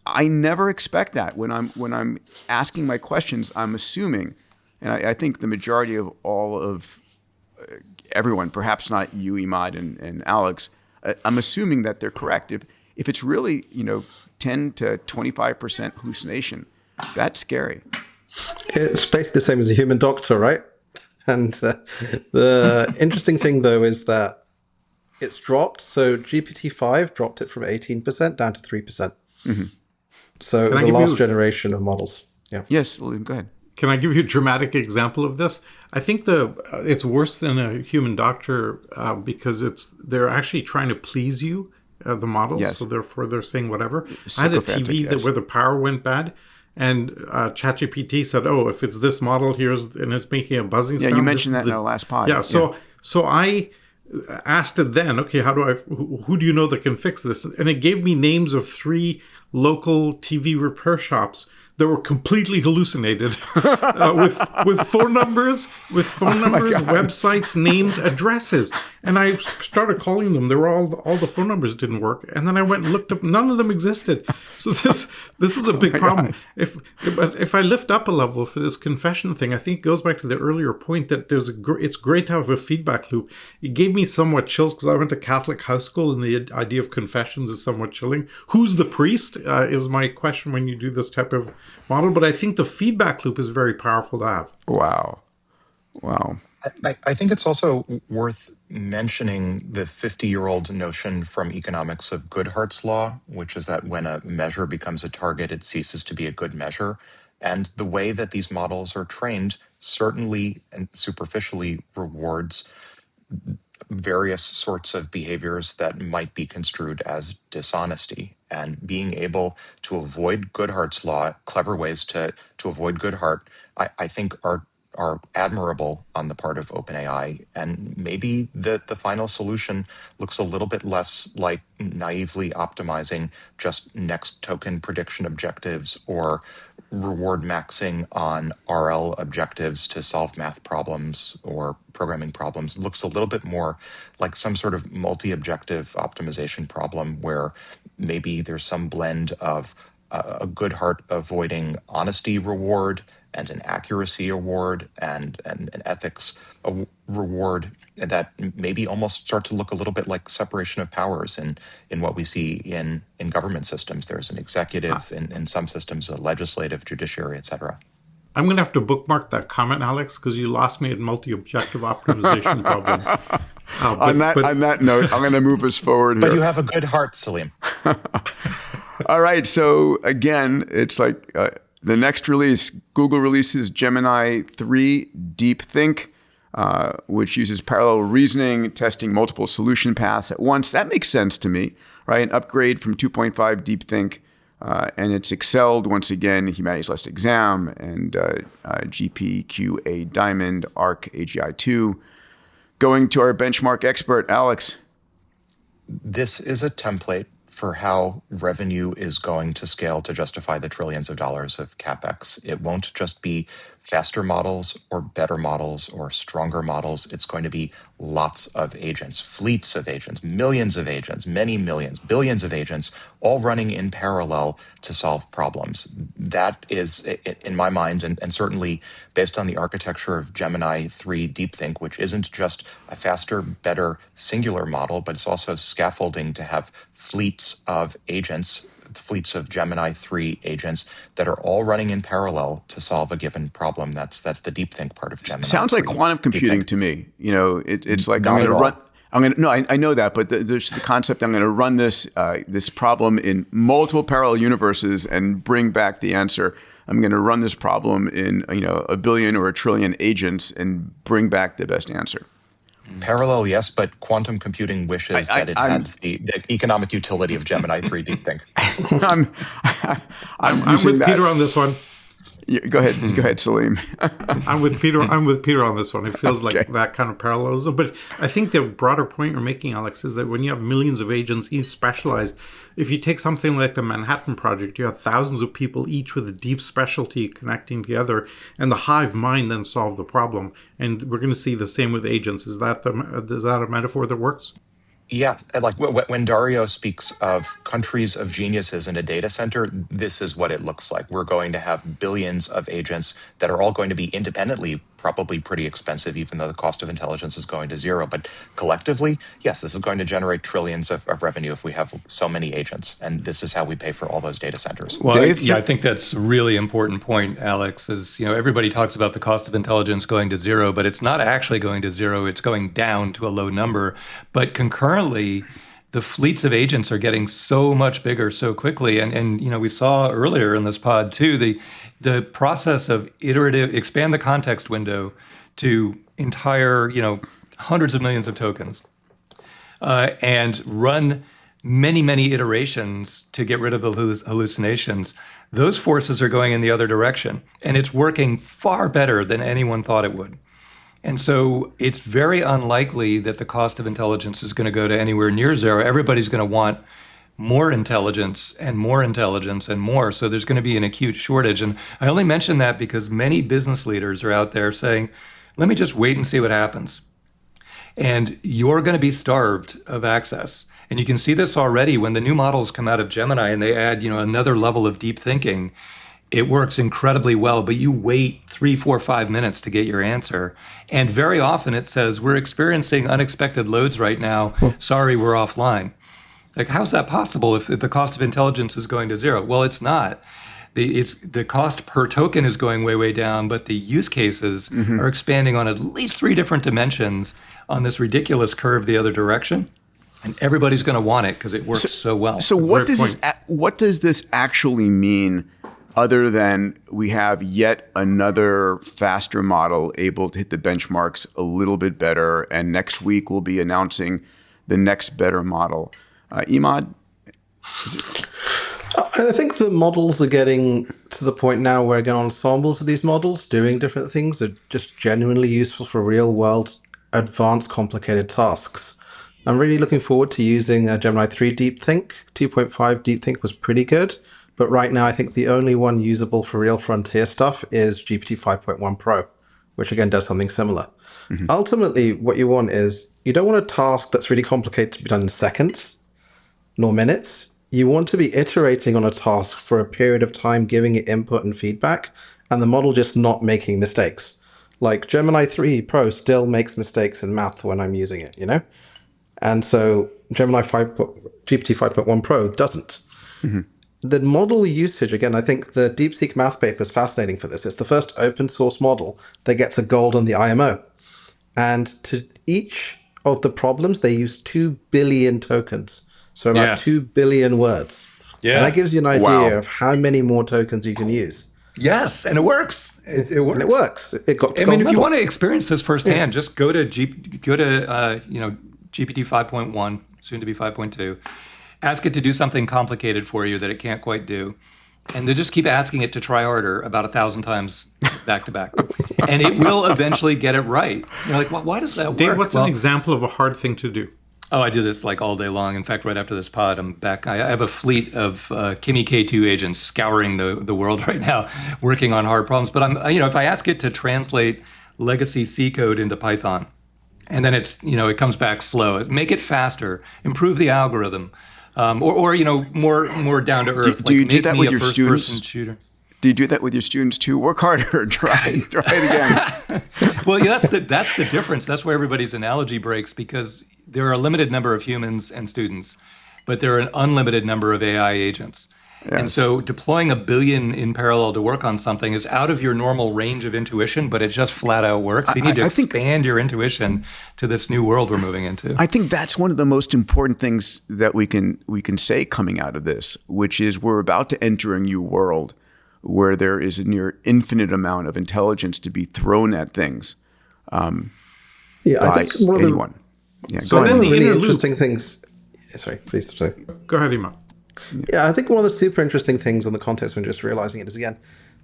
I never expect that when I'm asking my questions. I'm assuming, and I think the majority of all of everyone, perhaps not you, Emad and Alex, I'm assuming that they're correct. If it's really 10 to 25% hallucination, that's scary. It's basically the same as a human doctor, right? And the interesting thing, though, is that it's dropped. So GPT-5 dropped it from 18% down to 3%. Mm-hmm. So it was the last generation of models. Yeah. Yes, go ahead. Can I give you a dramatic example of this? I think it's worse than a human doctor because they're actually trying to please you, the models. Yes. So therefore they're saying whatever. I had a TV where the power went bad. And ChatGPT said, "Oh, if it's this model, and it's making a buzzing sound." Yeah, you mentioned that in our last pod. Yeah, so I asked it then, okay, who do you know that can fix this? And it gave me names of 3 local TV repair shops that were completely hallucinated with phone numbers, websites, names, addresses. And I started calling them. They were all the phone numbers didn't work. And then I went and looked up. None of them existed. So this is a big problem. If I lift up a level for this confession thing, I think it goes back to the earlier point that it's great to have a feedback loop. It gave me somewhat chills because I went to Catholic high school and the idea of confessions is somewhat chilling. Who's the priest is my question when you do this type of model, but I think the feedback loop is very powerful to have. Wow. I think it's also worth mentioning the 50-year-old notion from economics of Goodhart's law, which is that when a measure becomes a target, it ceases to be a good measure. And the way that these models are trained certainly and superficially rewards various sorts of behaviors that might be construed as dishonesty. And being able to avoid Goodhart's law, clever ways to avoid Goodhart, I think are admirable on the part of OpenAI. And maybe the final solution looks a little bit less like naively optimizing just next token prediction objectives or reward maxing on RL objectives to solve math problems or programming problems. It looks a little bit more like some sort of multi-objective optimization problem where maybe there's some blend of a Goodhart avoiding honesty reward and an accuracy award and an ethics reward that maybe almost start to look a little bit like separation of powers in what we see in government systems. There's an executive, in some systems, a legislative, judiciary, et cetera. I'm going to have to bookmark that comment, Alex, because you lost me at multi-objective optimization problem. On that note, I'm going to move us forward here. But you have a good heart, Salim. All right. So again, it's like the next release, Google releases Gemini 3 Deep Think, which uses parallel reasoning, testing multiple solution paths at once. That makes sense to me, right? An upgrade from 2.5 Deep Think. And it's excelled once again, Humanities Last Exam and GPQA Diamond, ARC AGI2. Going to our benchmark expert, Alex. This is a template for how revenue is going to scale to justify the trillions of dollars of CapEx. It won't just be faster models or better models or stronger models. It's going to be lots of agents, fleets of agents, millions of agents, many millions, billions of agents, all running in parallel to solve problems. That is, in my mind, and certainly based on the architecture of Gemini 3 Deep Think, which isn't just a faster, better singular model, but it's also scaffolding to have fleets of agents, fleets of Gemini 3 agents that are all running in parallel to solve a given problem. That's the deep think part of Gemini. Sounds like quantum computing to me. You know, it's like Not I'm going to at all. run. No, I know that, but there's the concept. I'm going to run this problem in multiple parallel universes and bring back the answer. I'm going to run this problem in a billion or a trillion agents and bring back the best answer. Parallel, yes, but quantum computing wishes that it had the economic utility of Gemini 3 Deep Think. I'm with Peter on this one. Yeah, go ahead, Salim. I'm with Peter on this one. It feels like that kind of parallelism. But I think the broader point you're making, Alex, is that when you have millions of agents, each specialized, if you take something like the Manhattan Project, you have thousands of people, each with a deep specialty connecting together, and the hive mind then solve the problem. And we're going to see the same with agents. Is that a metaphor that works? Yeah, like when Dario speaks of countries of geniuses in a data center, this is what it looks like. We're going to have billions of agents that are all going to be independently probably pretty expensive, even though the cost of intelligence is going to zero. But collectively, yes, this is going to generate trillions of revenue if we have so many agents. And this is how we pay for all those data centers. Well, I think that's a really important point, Alex, is, everybody talks about the cost of intelligence going to zero, but it's not actually going to zero. It's going down to a low number. But concurrently, the fleets of agents are getting so much bigger so quickly. And we saw earlier in this pod too, the process of expand the context window to entire, hundreds of millions of tokens, and run many, many iterations to get rid of the hallucinations. Those forces are going in the other direction, and it's working far better than anyone thought it would. And so it's very unlikely that the cost of intelligence is going to go to anywhere near zero. Everybody's going to want more intelligence and more intelligence and more. So there's going to be an acute shortage. And I only mention that because many business leaders are out there saying, let me just wait and see what happens. And you're going to be starved of access. And you can see this already when the new models come out of Gemini and they add, another level of deep thinking. It works incredibly well, but you wait 3, 4, 5 minutes to get your answer. And very often it says, we're experiencing unexpected loads right now. Sorry, we're offline. Like, how's that possible if the cost of intelligence is going to zero? Well, it's not. The cost per token is going way, way down, but the use cases are expanding on at least 3 different dimensions on this ridiculous curve the other direction. And everybody's going to want it because it works so well. So what does this actually mean, other than we have yet another faster model able to hit the benchmarks a little bit better, and next week we'll be announcing the next better model? Emad? I think the models are getting to the point now where, again, ensembles of these models doing different things are just genuinely useful for real-world, advanced, complicated tasks. I'm really looking forward to using Gemini 3 Deep Think. 2.5 Deep Think was pretty good, but right now I think the only one usable for real frontier stuff is GPT-5.1 Pro, which again does something similar. Ultimately, what you want is, you don't want a task that's really complicated to be done in seconds, nor minutes. You want to be iterating on a task for a period of time, giving it input and feedback, and the model just not making mistakes. Like Gemini 3 Pro still makes mistakes in math when I'm using it, And so GPT 5.1 Pro doesn't. The model usage, again, I think the DeepSeek math paper is fascinating for this. It's the first open source model that gets a gold on the IMO. And to each of the problems, they use 2 billion tokens. So about 2 billion words. Yeah. And that gives you an idea Wow. of how many more tokens you can use. Yes, and it works. It works. And it works. It got I gold mean, if you medal. want to experience this firsthand, just go to GPT 5.1, soon to be 5.2. Ask it to do something complicated for you that it can't quite do, and then just keep asking it to try harder about 1,000 times back to back, and it will eventually get it right. You're like, well, why does that work? Dave, what's Well, an example of a hard thing to do? Oh, I do this like all day long. In fact, right after this pod, I'm back. I have a fleet of Kimi K2 agents scouring the world right now, working on hard problems. But if I ask it to translate legacy C code into Python, and then it comes back slow, make it faster, improve the algorithm, or more down to earth. Do you do make that me with a your first-person students? shooter. Do you do that with your students too? Work harder. Try it again. Well, yeah, that's the difference. That's where everybody's analogy breaks, because there are a limited number of humans and students, but there are an unlimited number of AI agents. Yes. And so deploying 1 billion in parallel to work on something is out of your normal range of intuition, but it just flat out works. You need to expand your intuition to this new world we're moving into. I think that's one of the most important things that we can say coming out of this, which is we're about to enter a new world where there is a near infinite amount of intelligence to be thrown at things I by think one of anyone. Yeah, So go then ahead. the really interlude. interesting things. Sorry, please. Sorry. Go ahead, Emad. Yeah, I think one of the super interesting things in the context when just realizing it is, again,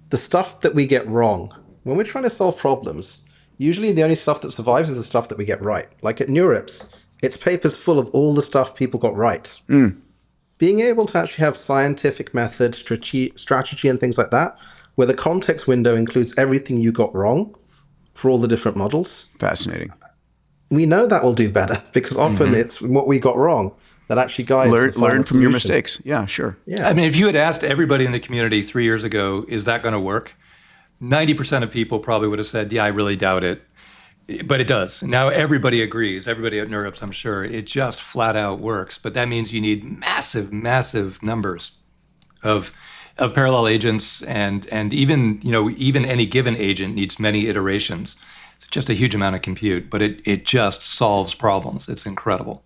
the stuff that we get wrong. When we're trying to solve problems, usually the only stuff that survives is the stuff that we get right. Like at NeurIPS, its paper's full of all the stuff people got right. Being able to actually have scientific method, strategy, and things like that, where the context window includes everything you got wrong for all the different models, Fascinating. we know that will do better because often it's what we got wrong that actually guides the final Learn from your solution. mistakes. Yeah, sure. Yeah. I mean, if you had asked everybody in the community 3 years ago, is that going to work? 90% of people probably would have said, yeah, I really doubt it. But it does. Now everybody agrees. Everybody at NeurIPS, I'm sure, it just flat out works. But that means you need massive, massive numbers of parallel agents, and even any given agent needs many iterations. It's just a huge amount of compute, but it just solves problems. It's incredible.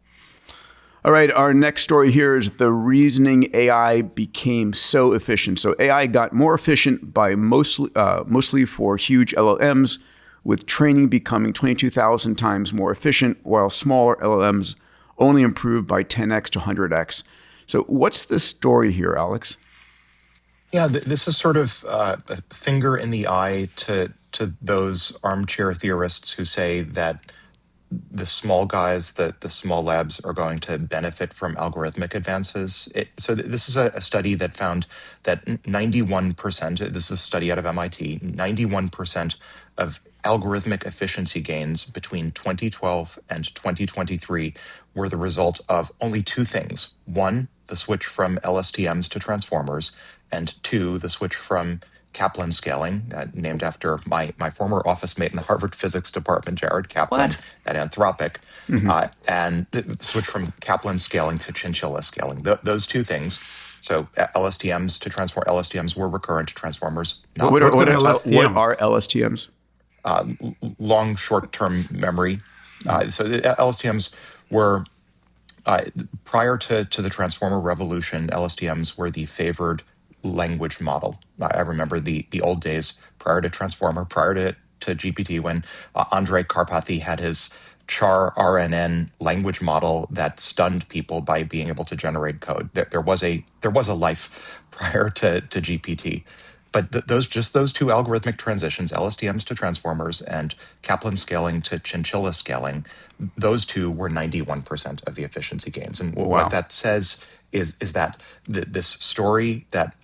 All right, our next story here is the reasoning AI became so efficient. So AI got more efficient by mostly for huge LLMs, with training becoming 22,000 times more efficient, while smaller LLMs only improved by 10x to 100x. So what's the story here, Alex? Yeah, this is sort of a finger in the eye to those armchair theorists who say that the small guys, the small labs are going to benefit from algorithmic advances. So this is a study that found that 91%, this is a study out of MIT, 91% of algorithmic efficiency gains between 2012 and 2023 were the result of only two things. One, the switch from LSTMs to transformers, and two, the switch from Kaplan scaling, named after my former office mate in the Harvard physics department, Jared Kaplan, at Anthropic, and the switch from Kaplan scaling to chinchilla scaling. Those two things. So LSTMs to transform, LSTMs were recurrent transformers. Not What What's an LSTM? are LSTMs? long short-term memory. So the LSTMs were, prior to the transformer revolution, LSTMs were the favored language model. I remember the old days prior to transformer, prior to GPT, when Andrei Karpathy had his char RNN language model that stunned people by being able to generate code. There was a life prior to GPT. But those two algorithmic transitions, LSTMs to transformers and Kaplan scaling to chinchilla scaling, those two were 91% of the efficiency gains. And what that says is that this story that,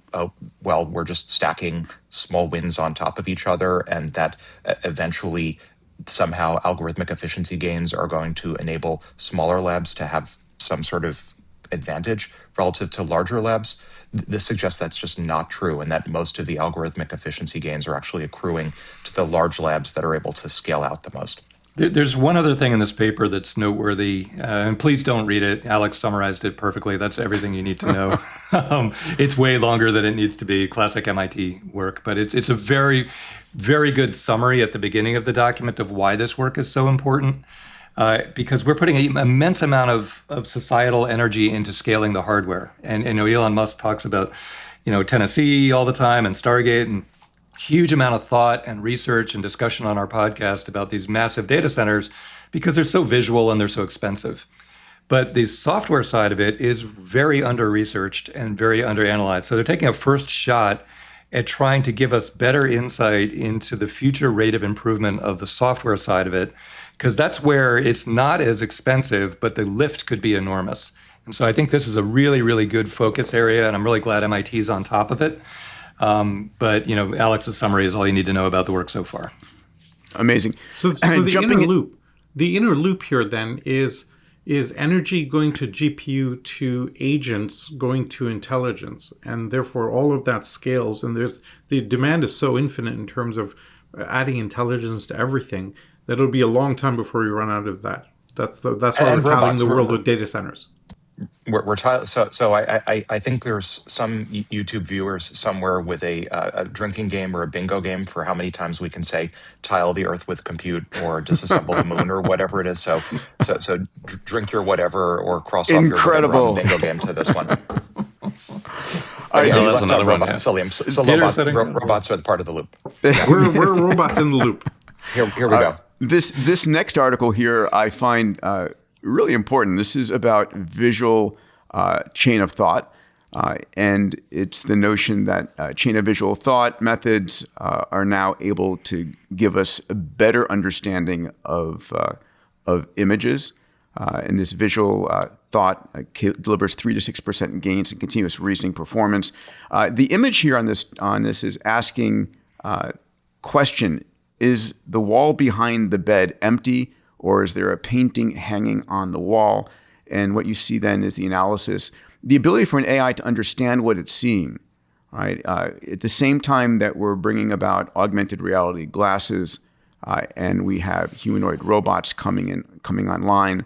we're just stacking small wins on top of each other, and that eventually somehow algorithmic efficiency gains are going to enable smaller labs to have some sort of advantage relative to larger labs. This suggests that's just not true, and that most of the algorithmic efficiency gains are actually accruing to the large labs that are able to scale out the most. There's one other thing in this paper that's noteworthy, and please don't read it. Alex summarized it perfectly. That's everything you need to know. It's way longer than it needs to be, classic MIT work, but it's a very, very good summary at the beginning of the document of why this work is so important. because we're putting an immense amount of societal energy into scaling the hardware. And Elon Musk talks about, Tennessee all the time and Stargate, and huge amount of thought and research and discussion on our podcast about these massive data centers because they're so visual and they're so expensive. But the software side of it is very under-researched and very under-analyzed. So they're taking a first shot at trying to give us better insight into the future rate of improvement of the software side of it, because that's where it's not as expensive, but the lift could be enormous. And so I think this is a really, really good focus area, and I'm really glad MIT's on top of it. But Alex's summary is all you need to know about the work so far. Amazing. So the inner loop here then is energy going to GPU to agents going to intelligence, and therefore all of that scales. And the demand is so infinite in terms of adding intelligence to everything that it'll be a long time before we run out of that. That's why we're tiling the world with data centers. So I think there's some YouTube viewers somewhere with a drinking game or a bingo game for how many times we can say tile the earth with compute or disassemble the moon or whatever it is. So drink your whatever or cross off your whatever on the bingo game to this one. All right, that's another one. Salim. So robots are the part of the loop. Yeah. We're robots in the loop. Here we go. This next article here I find really important. This is about visual chain of thought, and it's the notion that chain of visual thought methods are now able to give us a better understanding of images. And this visual thought delivers 3 to 6% gains in continuous reasoning performance. The image here on this is asking question: is the wall behind the bed empty, or is there a painting hanging on the wall? And what you see then is the analysis, the ability for an AI to understand what it's seeing, right? At the same time that we're bringing about augmented reality glasses, and we have humanoid robots coming online,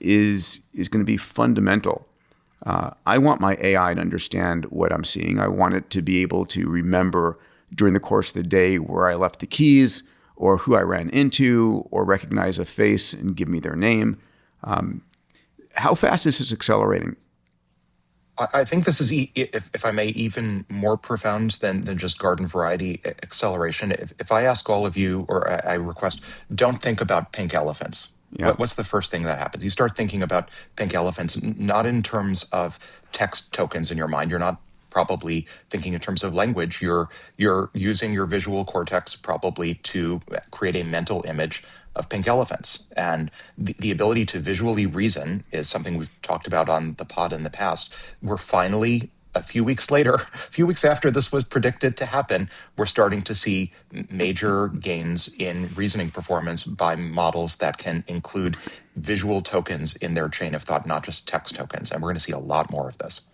is going to be fundamental. I want my AI to understand what I'm seeing. I want it to be able to remember during the course of the day where I left the keys, or who I ran into, or recognize a face and give me their name. How fast is this accelerating? I think this is, if I may, even more profound than just garden variety acceleration. If I ask all of you, or I request, don't think about pink elephants. Yeah. What's the first thing that happens? You start thinking about pink elephants, not in terms of text tokens in your mind. You're not probably thinking in terms of language. You're using your visual cortex probably to create a mental image of pink elephants. And the ability to visually reason is something we've talked about on the pod in the past. We're finally, a few weeks after this was predicted to happen, we're starting to see major gains in reasoning performance by models that can include visual tokens in their chain of thought, not just text tokens. And we're going to see a lot more of this.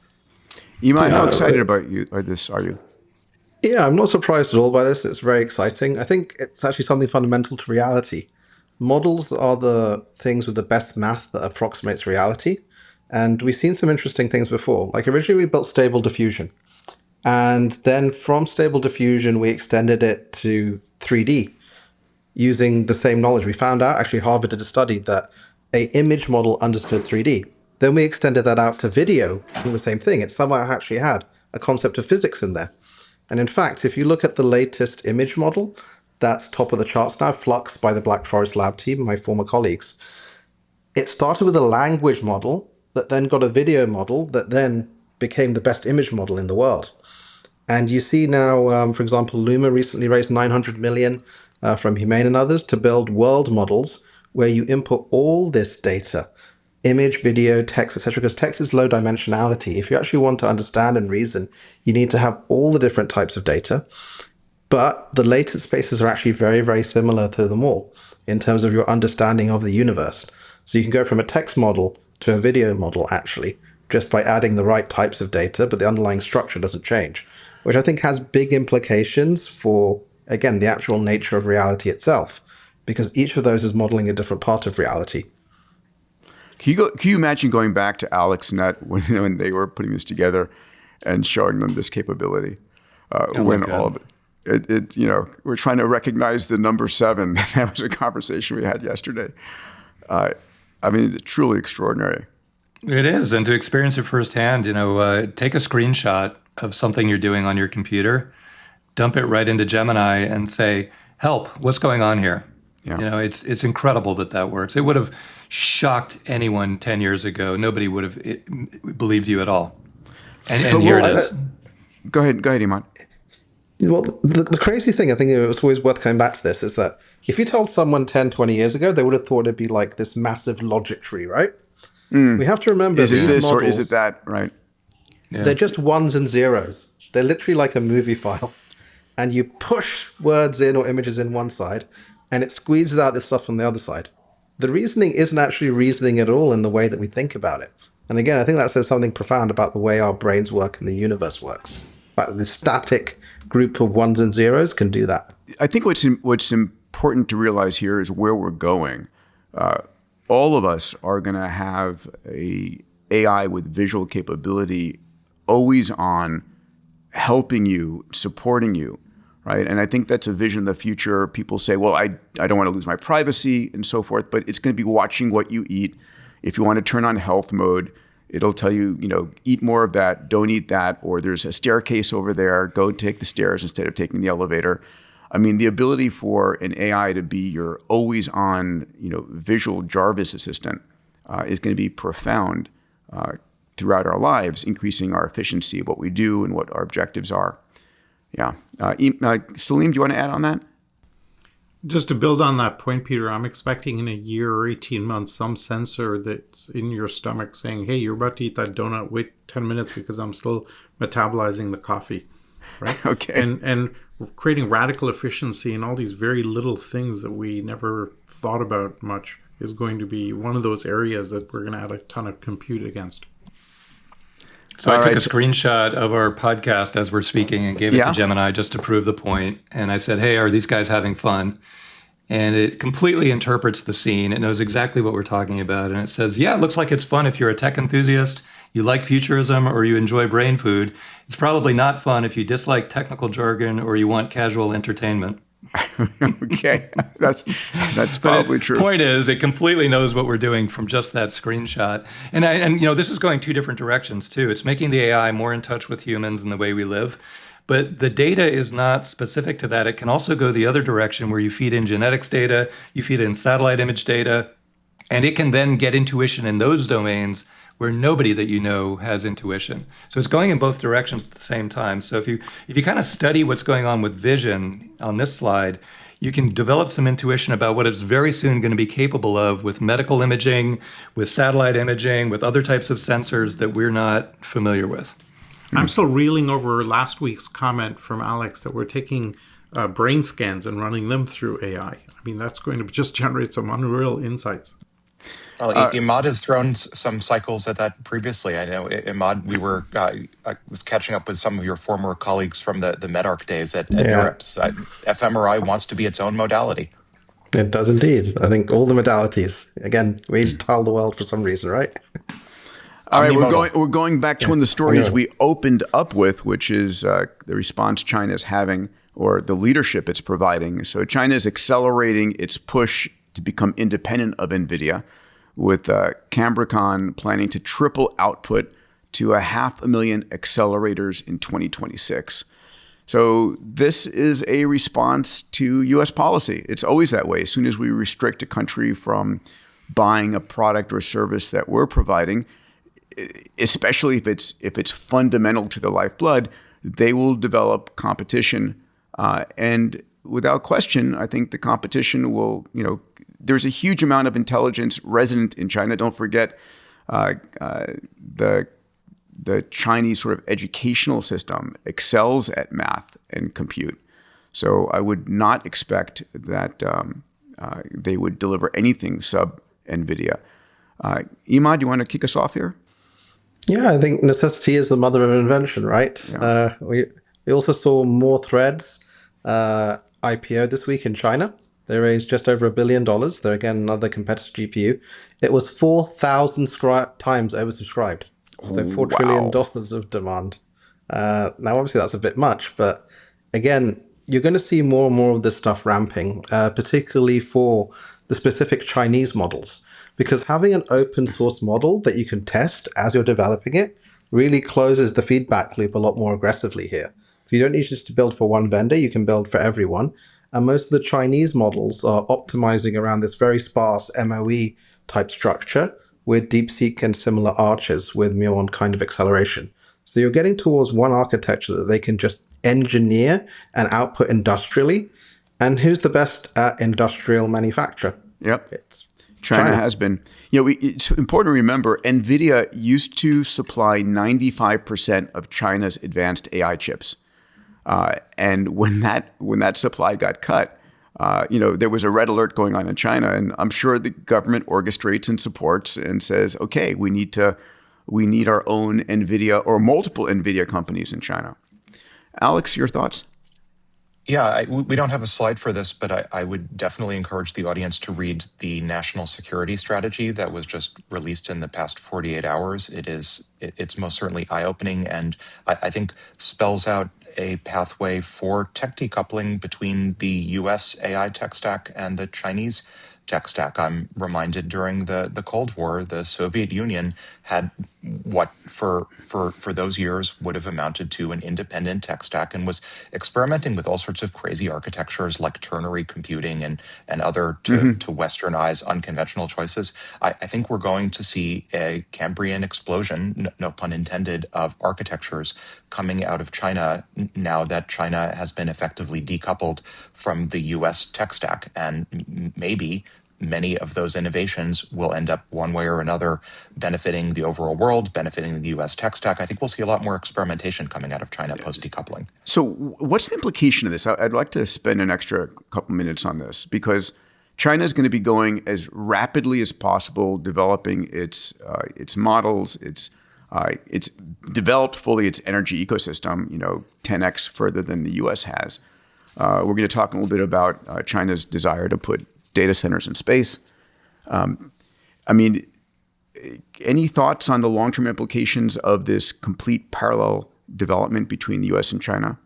Emad, how excited about this are you? Yeah, I'm not surprised at all by this. It's very exciting. I think it's actually something fundamental to reality. Models are the things with the best math that approximates reality. And we've seen some interesting things before. Like originally we built Stable Diffusion. And then from Stable Diffusion, we extended it to 3D using the same knowledge. We found out, actually Harvard did a study, that an image model understood 3D. Then we extended that out to video, using the same thing. It somehow actually had a concept of physics in there. And in fact, if you look at the latest image model, that's top of the charts now, Flux by the Black Forest Lab team, my former colleagues. It started with a language model that then got a video model that then became the best image model in the world. And you see now, for example, Luma recently raised $900 million from Humane and others to build world models where you input all this data, image, video, text, etc., because text is low dimensionality. If you actually want to understand and reason, you need to have all the different types of data. But the latent spaces are actually very, very similar to them all in terms of your understanding of the universe. So you can go from a text model to a video model, actually, just by adding the right types of data, but the underlying structure doesn't change, which I think has big implications for, again, the actual nature of reality itself, because each of those is modeling a different part of reality. Can you imagine going back to AlexNet when they were putting this together and showing them this capability? When all of it, we're trying to recognize the number 7. That was a conversation we had yesterday. I mean, it's truly extraordinary. It is. And to experience it firsthand, take a screenshot of something you're doing on your computer, dump it right into Gemini and say, help, what's going on here? Yeah. It's incredible that works. It would have shocked anyone 10 years ago. Nobody would have believed you at all. And here it is. Go ahead, Emad. Well, the crazy thing, I think it's always worth coming back to this, is that if you told someone 10, 20 years ago, they would have thought it'd be like this massive logic tree, right? We have to remember, is it these this models, or is it that, right? Yeah. They're just ones and zeros. They're literally like a movie file. And you push words in or images in one side, and it squeezes out the stuff on the other side. The reasoning isn't actually reasoning at all in the way that we think about it. And again, I think that says something profound about the way our brains work and the universe works. But this static group of ones and zeros can do that. I think what's important to realize here is where we're going. All of us are going to have a AI with visual capability always on, helping you, supporting you, right? And I think that's a vision of the future. People say, well, I don't want to lose my privacy and so forth, but it's going to be watching what you eat. If you want to turn on health mode, it'll tell you, eat more of that, don't eat that, or there's a staircase over there, go take the stairs instead of taking the elevator. I mean, the ability for an AI to be your always on, visual Jarvis assistant is going to be profound throughout our lives, increasing our efficiency of what we do and what our objectives are. Yeah. Salim, do you want to add on that? Just to build on that point, Peter, I'm expecting in a year or 18 months some sensor that's in your stomach saying, hey, you're about to eat that donut, wait 10 minutes because I'm still metabolizing the coffee, right? Okay. And creating radical efficiency in all these very little things that we never thought about much is going to be one of those areas that we're going to add a ton of compute against. So I took a screenshot of our podcast as we're speaking and gave it to Gemini just to prove the point. And I said, hey, are these guys having fun? And it completely interprets the scene. It knows exactly what we're talking about. And it says, yeah, it looks like it's fun if you're a tech enthusiast, you like futurism, or you enjoy brain food. It's probably not fun if you dislike technical jargon or you want casual entertainment. Okay, that's probably true. The point is, it completely knows what we're doing from just that screenshot. And this is going two different directions too. It's making the AI more in touch with humans and the way we live. But the data is not specific to that. It can also go the other direction where you feed in genetics data, you feed in satellite image data, and it can then get intuition in those domains where nobody that you know has intuition. So it's going in both directions at the same time. So if you kind of study what's going on with vision on this slide, you can develop some intuition about what it's very soon going to be capable of with medical imaging, with satellite imaging, with other types of sensors that we're not familiar with. I'm still reeling over last week's comment from Alex that we're taking brain scans and running them through AI. I mean, that's going to just generate some unreal insights. Well, Emad has thrown some cycles at that previously. I know, Emad, I was catching up with some of your former colleagues from the MedArc days at NeurIPS. fMRI wants to be its own modality. It does indeed. I think all the modalities. Again, we need to tile the world for some reason, right? All right, we're going back to one of the stories we opened up with, which is the response China is having, or the leadership it's providing. So China is accelerating its push to become independent of NVIDIA, with Cambricon planning to triple output to 500,000 accelerators in 2026. So this is a response to U.S. policy. It's always that way. As soon as we restrict a country from buying a product or service that we're providing, especially if it's fundamental to their lifeblood, they will develop competition. And without question, I think the competition will, there's a huge amount of intelligence resident in China. Don't forget the Chinese sort of educational system excels at math and compute. So I would not expect that they would deliver anything sub NVIDIA. Emad, you want to kick us off here? Yeah, I think necessity is the mother of invention, right? Yeah. We also saw more Threads IPO this week in China. They raised just over $1 billion. They're again another competitor GPU. It was 4,000 times oversubscribed. So $4 trillion of demand. Now, obviously, that's a bit much, but again, you're going to see more and more of this stuff ramping, particularly for the specific Chinese models. because having an open source model that you can test as you're developing it really closes the feedback loop a lot more aggressively here. So you don't need just to build for one vendor, you can build for everyone. And most of the Chinese models are optimizing around this very sparse MOE type structure with DeepSeek and similar arches with muon kind of acceleration. So you're getting towards one architecture that they can just engineer and output industrially. And who's the best at industrial manufacture? Yep. It's China has been. It's important to remember, NVIDIA used to supply 95% of China's advanced AI chips. And when that supply got cut, there was a red alert going on in China, and I'm sure the government orchestrates and supports and says, okay, we need our own NVIDIA or multiple NVIDIA companies in China. Alex, your thoughts? Yeah, we don't have a slide for this, but I would definitely encourage the audience to read the national security strategy that was just released in the past 48 hours. It's most certainly eye-opening, and I think spells out a pathway for tech decoupling between the US AI tech stack and the Chinese tech stack. I'm reminded during the Cold War, the Soviet Union had what for those years would have amounted to an independent tech stack and was experimenting with all sorts of crazy architectures like ternary computing and other to Western eyes unconventional choices. I think we're going to see a Cambrian explosion, no pun intended, of architectures coming out of China now that China has been effectively decoupled from the US tech stack. And maybe many of those innovations will end up one way or another benefiting the overall world, benefiting the US tech stack. I think we'll see a lot more experimentation coming out of China post-decoupling. So what's the implication of this? I'd like to spend an extra couple minutes on this because China is going to be going as rapidly as possible, developing its models. It's developed fully its energy ecosystem, 10x further than the US has. We're going to talk a little bit about China's desire to put data centers in space. Any thoughts on the long-term implications of this complete parallel development between the US and China?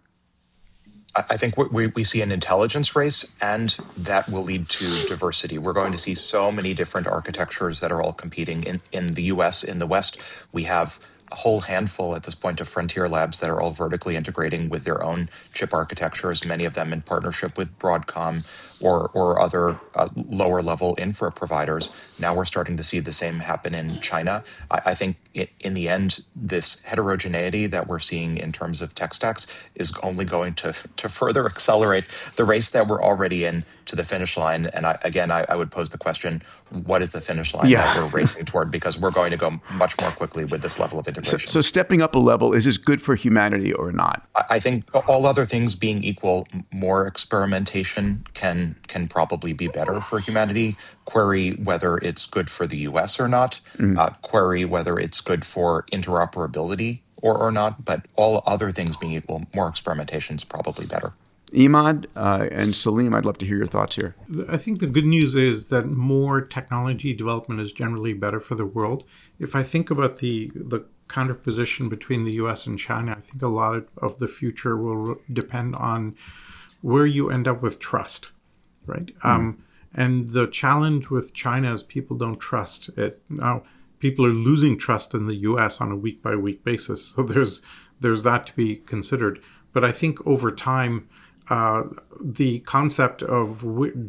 I think we see an intelligence race, and that will lead to diversity. We're going to see so many different architectures that are all competing in the US. In the West, we have a whole handful at this point of frontier labs that are all vertically integrating with their own chip architectures, many of them in partnership with Broadcom or other lower level infra providers. Now we're starting to see the same happen in China. I think in the end, this heterogeneity that we're seeing in terms of tech stacks is only going to further accelerate the race that we're already in to the finish line. And I would pose the question, what is the finish line that we're racing toward? Because we're going to go much more quickly with this level of integration. So stepping up a level, is this good for humanity or not? I think all other things being equal, more experimentation can probably be better for humanity. Query whether it's good for the US or not. Query whether it's good for interoperability or not. But all other things being equal, more experimentation is probably better. Emad and Salim, I'd love to hear your thoughts here. I think the good news is that more technology development is generally better for the world. If I think about the counterposition between the US and China, I think a lot of the future will depend on where you end up with trust, right? And the challenge with China is people don't trust it. Now, people are losing trust in the US on a week-by-week basis. So there's that to be considered. But I think over time, the concept of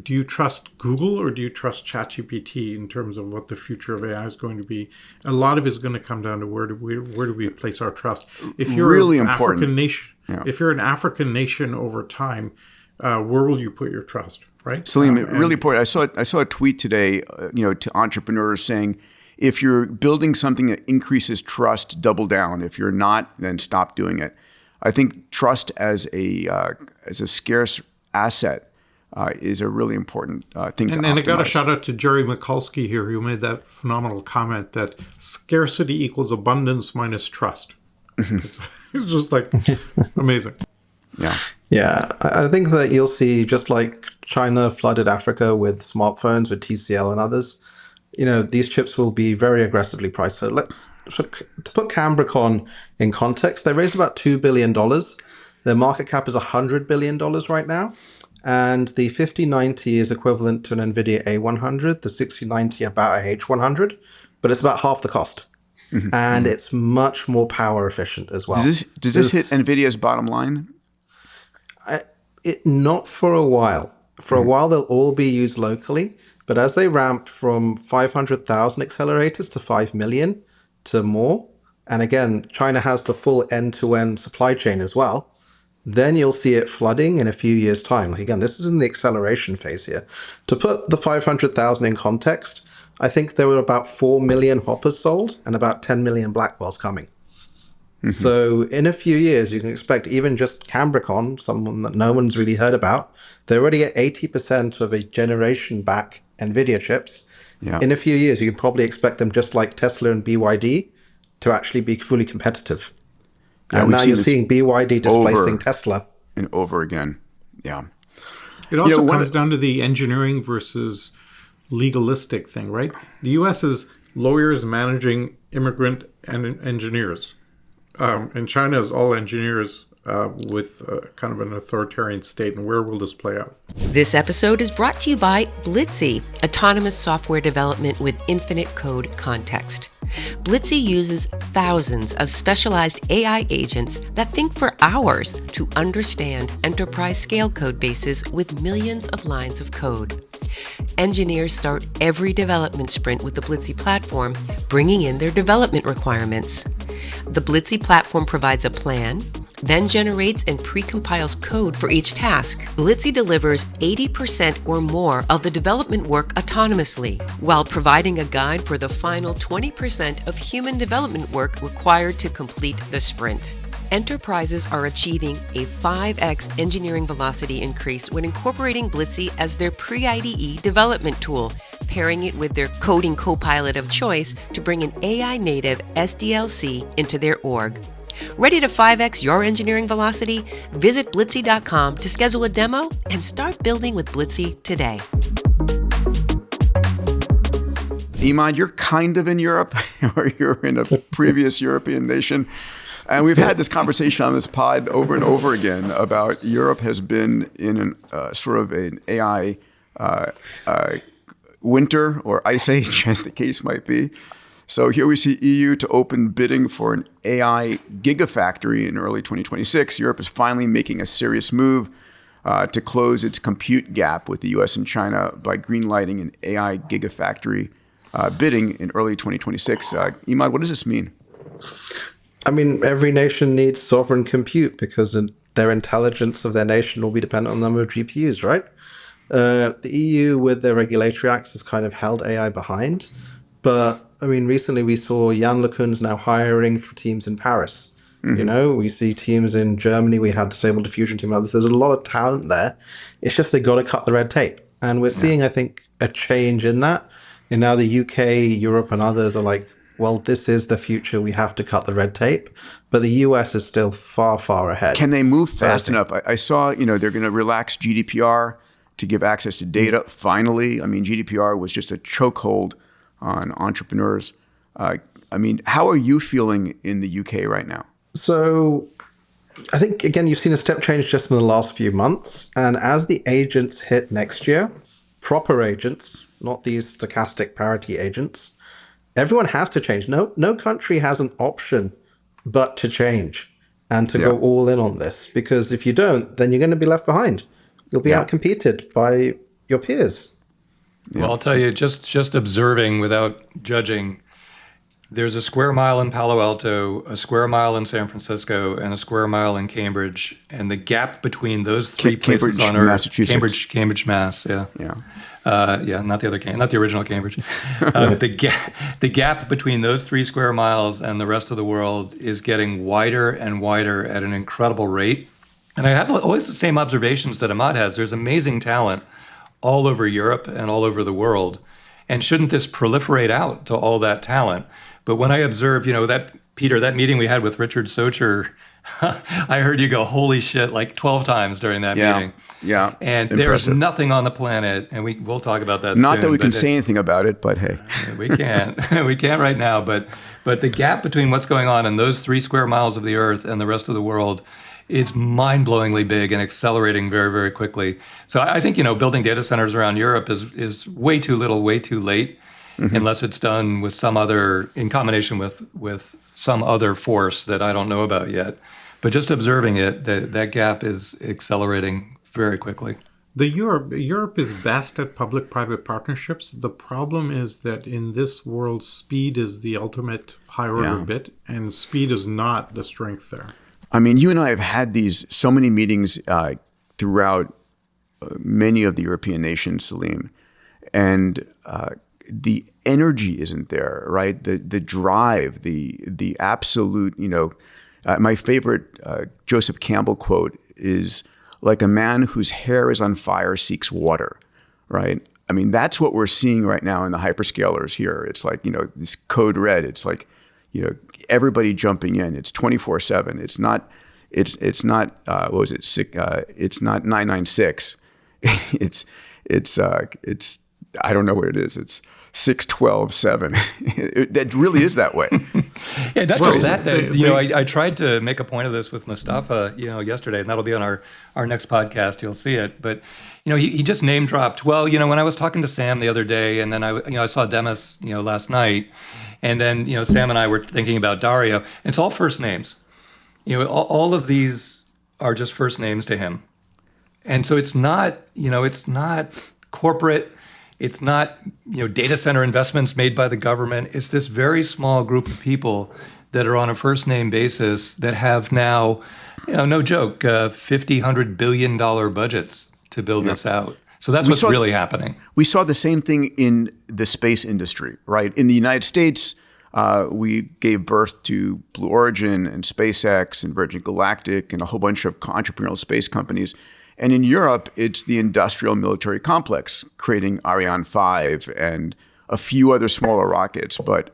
do you trust Google or do you trust ChatGPT in terms of what the future of AI is going to be? A lot of it is going to come down to where do we place our trust. If you're really an important African nation, if you're an African nation over time, where will you put your trust, right? Salim, really important. I saw a tweet today, to entrepreneurs saying, if you're building something that increases trust, double down. If you're not, then stop doing it. I think trust as a scarce asset is a really important thing to optimize. And I got a shout out to Jerry Mikulski here, who made that phenomenal comment that scarcity equals abundance minus trust. It's just like amazing. Yeah, I think that you'll see, just like China flooded Africa with smartphones, with TCL and others, these chips will be very aggressively priced. So to put Cambricon in context, they raised about $2 billion. Their market cap is $100 billion right now. And the 5090 is equivalent to an NVIDIA A100, the 6090 about a H100, but it's about half the cost. And it's much more power efficient as well. Does this hit NVIDIA's bottom line? Not for a while. For a while, they'll all be used locally. But as they ramp from 500,000 accelerators to 5 million to more, and again, China has the full end-to-end supply chain as well, then you'll see it flooding in a few years' time. Like again, this is in the acceleration phase here. To put the 500,000 in context, I think there were about 4 million Hoppers sold and about 10 million Blackwells coming. So in a few years, you can expect even just Cambricon, someone that no one's really heard about, they're already at 80% of a generation back NVIDIA chips. Yeah. In a few years, you can probably expect them, just like Tesla and BYD, to actually be fully competitive. Yeah, and now you're seeing BYD displacing Tesla. And over again. Yeah. It also comes down to the engineering versus legalistic thing, right? The U.S. is lawyers managing immigrant and engineers. And China is all engineers with kind of an authoritarian state. And where will this play out? This episode is brought to you by Blitzy, autonomous software development with infinite code context. Blitzy uses thousands of specialized AI agents that think for hours to understand enterprise-scale code bases with millions of lines of code. Engineers start every development sprint with the Blitzy platform, bringing in their development requirements. The Blitzy platform provides a plan, then generates and pre-compiles code for each task. Blitzy delivers 80% or more of the development work autonomously, while providing a guide for the final 20% of human development work required to complete the sprint. Enterprises are achieving a 5x engineering velocity increase when incorporating Blitzy as their pre-IDE development tool, pairing it with their coding copilot of choice to bring an AI-native SDLC into their org. Ready to 5x your engineering velocity? Visit Blitzy.com to schedule a demo and start building with Blitzy today. Emad, you're kind of in Europe, or you're in a previous European nation. And we've had this conversation on this pod over and over again about Europe has been in an sort of an AI winter or ice age, as the case might be. So here we see EU to open bidding for an AI gigafactory in early 2026. Europe is finally making a serious move to close its compute gap with the US and China by greenlighting an AI gigafactory bidding in early 2026. Emad, what does this mean? I mean, every nation needs sovereign compute because their intelligence of their nation will be dependent on the number of GPUs, right? The EU, with their regulatory acts, has kind of held AI behind. But, I mean, recently we saw Jan LeCun's now hiring for teams in Paris. You know, we see teams in Germany. We had the Stable Diffusion team. There's a lot of talent there. It's just they got to cut the red tape. And we're seeing, I think, a change in that. And now the UK, Europe, and others are like, well, this is the future. We have to cut the red tape. But the US is still far, far ahead. Can they move fast enough? I saw, they're going to relax GDPR to give access to data. Finally, I mean, GDPR was just a chokehold on entrepreneurs. I mean, how are you feeling in the UK right now? So I think, again, you've seen a step change just in the last few months. And as the agents hit next year, proper agents, not these stochastic parity agents, everyone has to change. No country has an option but to change and to go all in on this. Because if you don't, then you're going to be left behind. You'll be outcompeted by your peers. Yeah. Well, I'll tell you, just observing without judging, there's a square mile in Palo Alto, a square mile in San Francisco, and a square mile in Cambridge. And the gap between those three places on Earth, Cambridge, Mass, not the original Cambridge. The gap between those 3 square miles and the rest of the world is getting wider and wider at an incredible rate. And I have always the same observations that Emad has. There's amazing talent all over Europe and all over the world. And shouldn't this proliferate out to all that talent? But when I observe, that meeting we had with Richard Socher, I heard you go, holy shit, like 12 times during that meeting. Yeah. And there's nothing on the planet, and we'll talk about that Not soon, that we can say anything about it, but hey. We can't. We can't right now. But the gap between what's going on in those 3 square miles of the Earth and the rest of the world it's mind-blowingly big and accelerating very, very quickly. So I think, building data centers around Europe is way too little, way too late, unless it's done with some other, in combination with some other force that I don't know about yet. But just observing it, that gap is accelerating very quickly. Europe is best at public-private partnerships. The problem is that in this world, speed is the ultimate high-order bit, and speed is not the strength there. I mean, you and I have had so many meetings throughout many of the European nations, Salim, and the energy isn't there, right? The drive, the absolute, my favorite Joseph Campbell quote is, like a man whose hair is on fire seeks water, right? I mean, that's what we're seeing right now in the hyperscalers here. It's like, this code red. It's like, everybody jumping in. It's 24/7. It's not, what was it? It's not 996. It's I don't know what it is. It's 6/12/7. That really is that way. Yeah, not just that. I tried to make a point of this with Mustafa, yesterday, and that'll be on our next podcast. You'll see it. But he just name dropped. Well, when I was talking to Sam the other day, and then I saw Demis, last night, and then Sam and I were thinking about Dario. It's all first names. All of these are just first names to him, and so it's not corporate. It's not, data center investments made by the government. It's this very small group of people that are on a first name basis that have now, no joke, $50-100 billion budgets to build this out. So that's what's really happening. We saw the same thing in the space industry, right? In the United States, we gave birth to Blue Origin and SpaceX and Virgin Galactic and a whole bunch of entrepreneurial space companies. And in Europe, it's the industrial military complex, creating Ariane 5 and a few other smaller rockets. But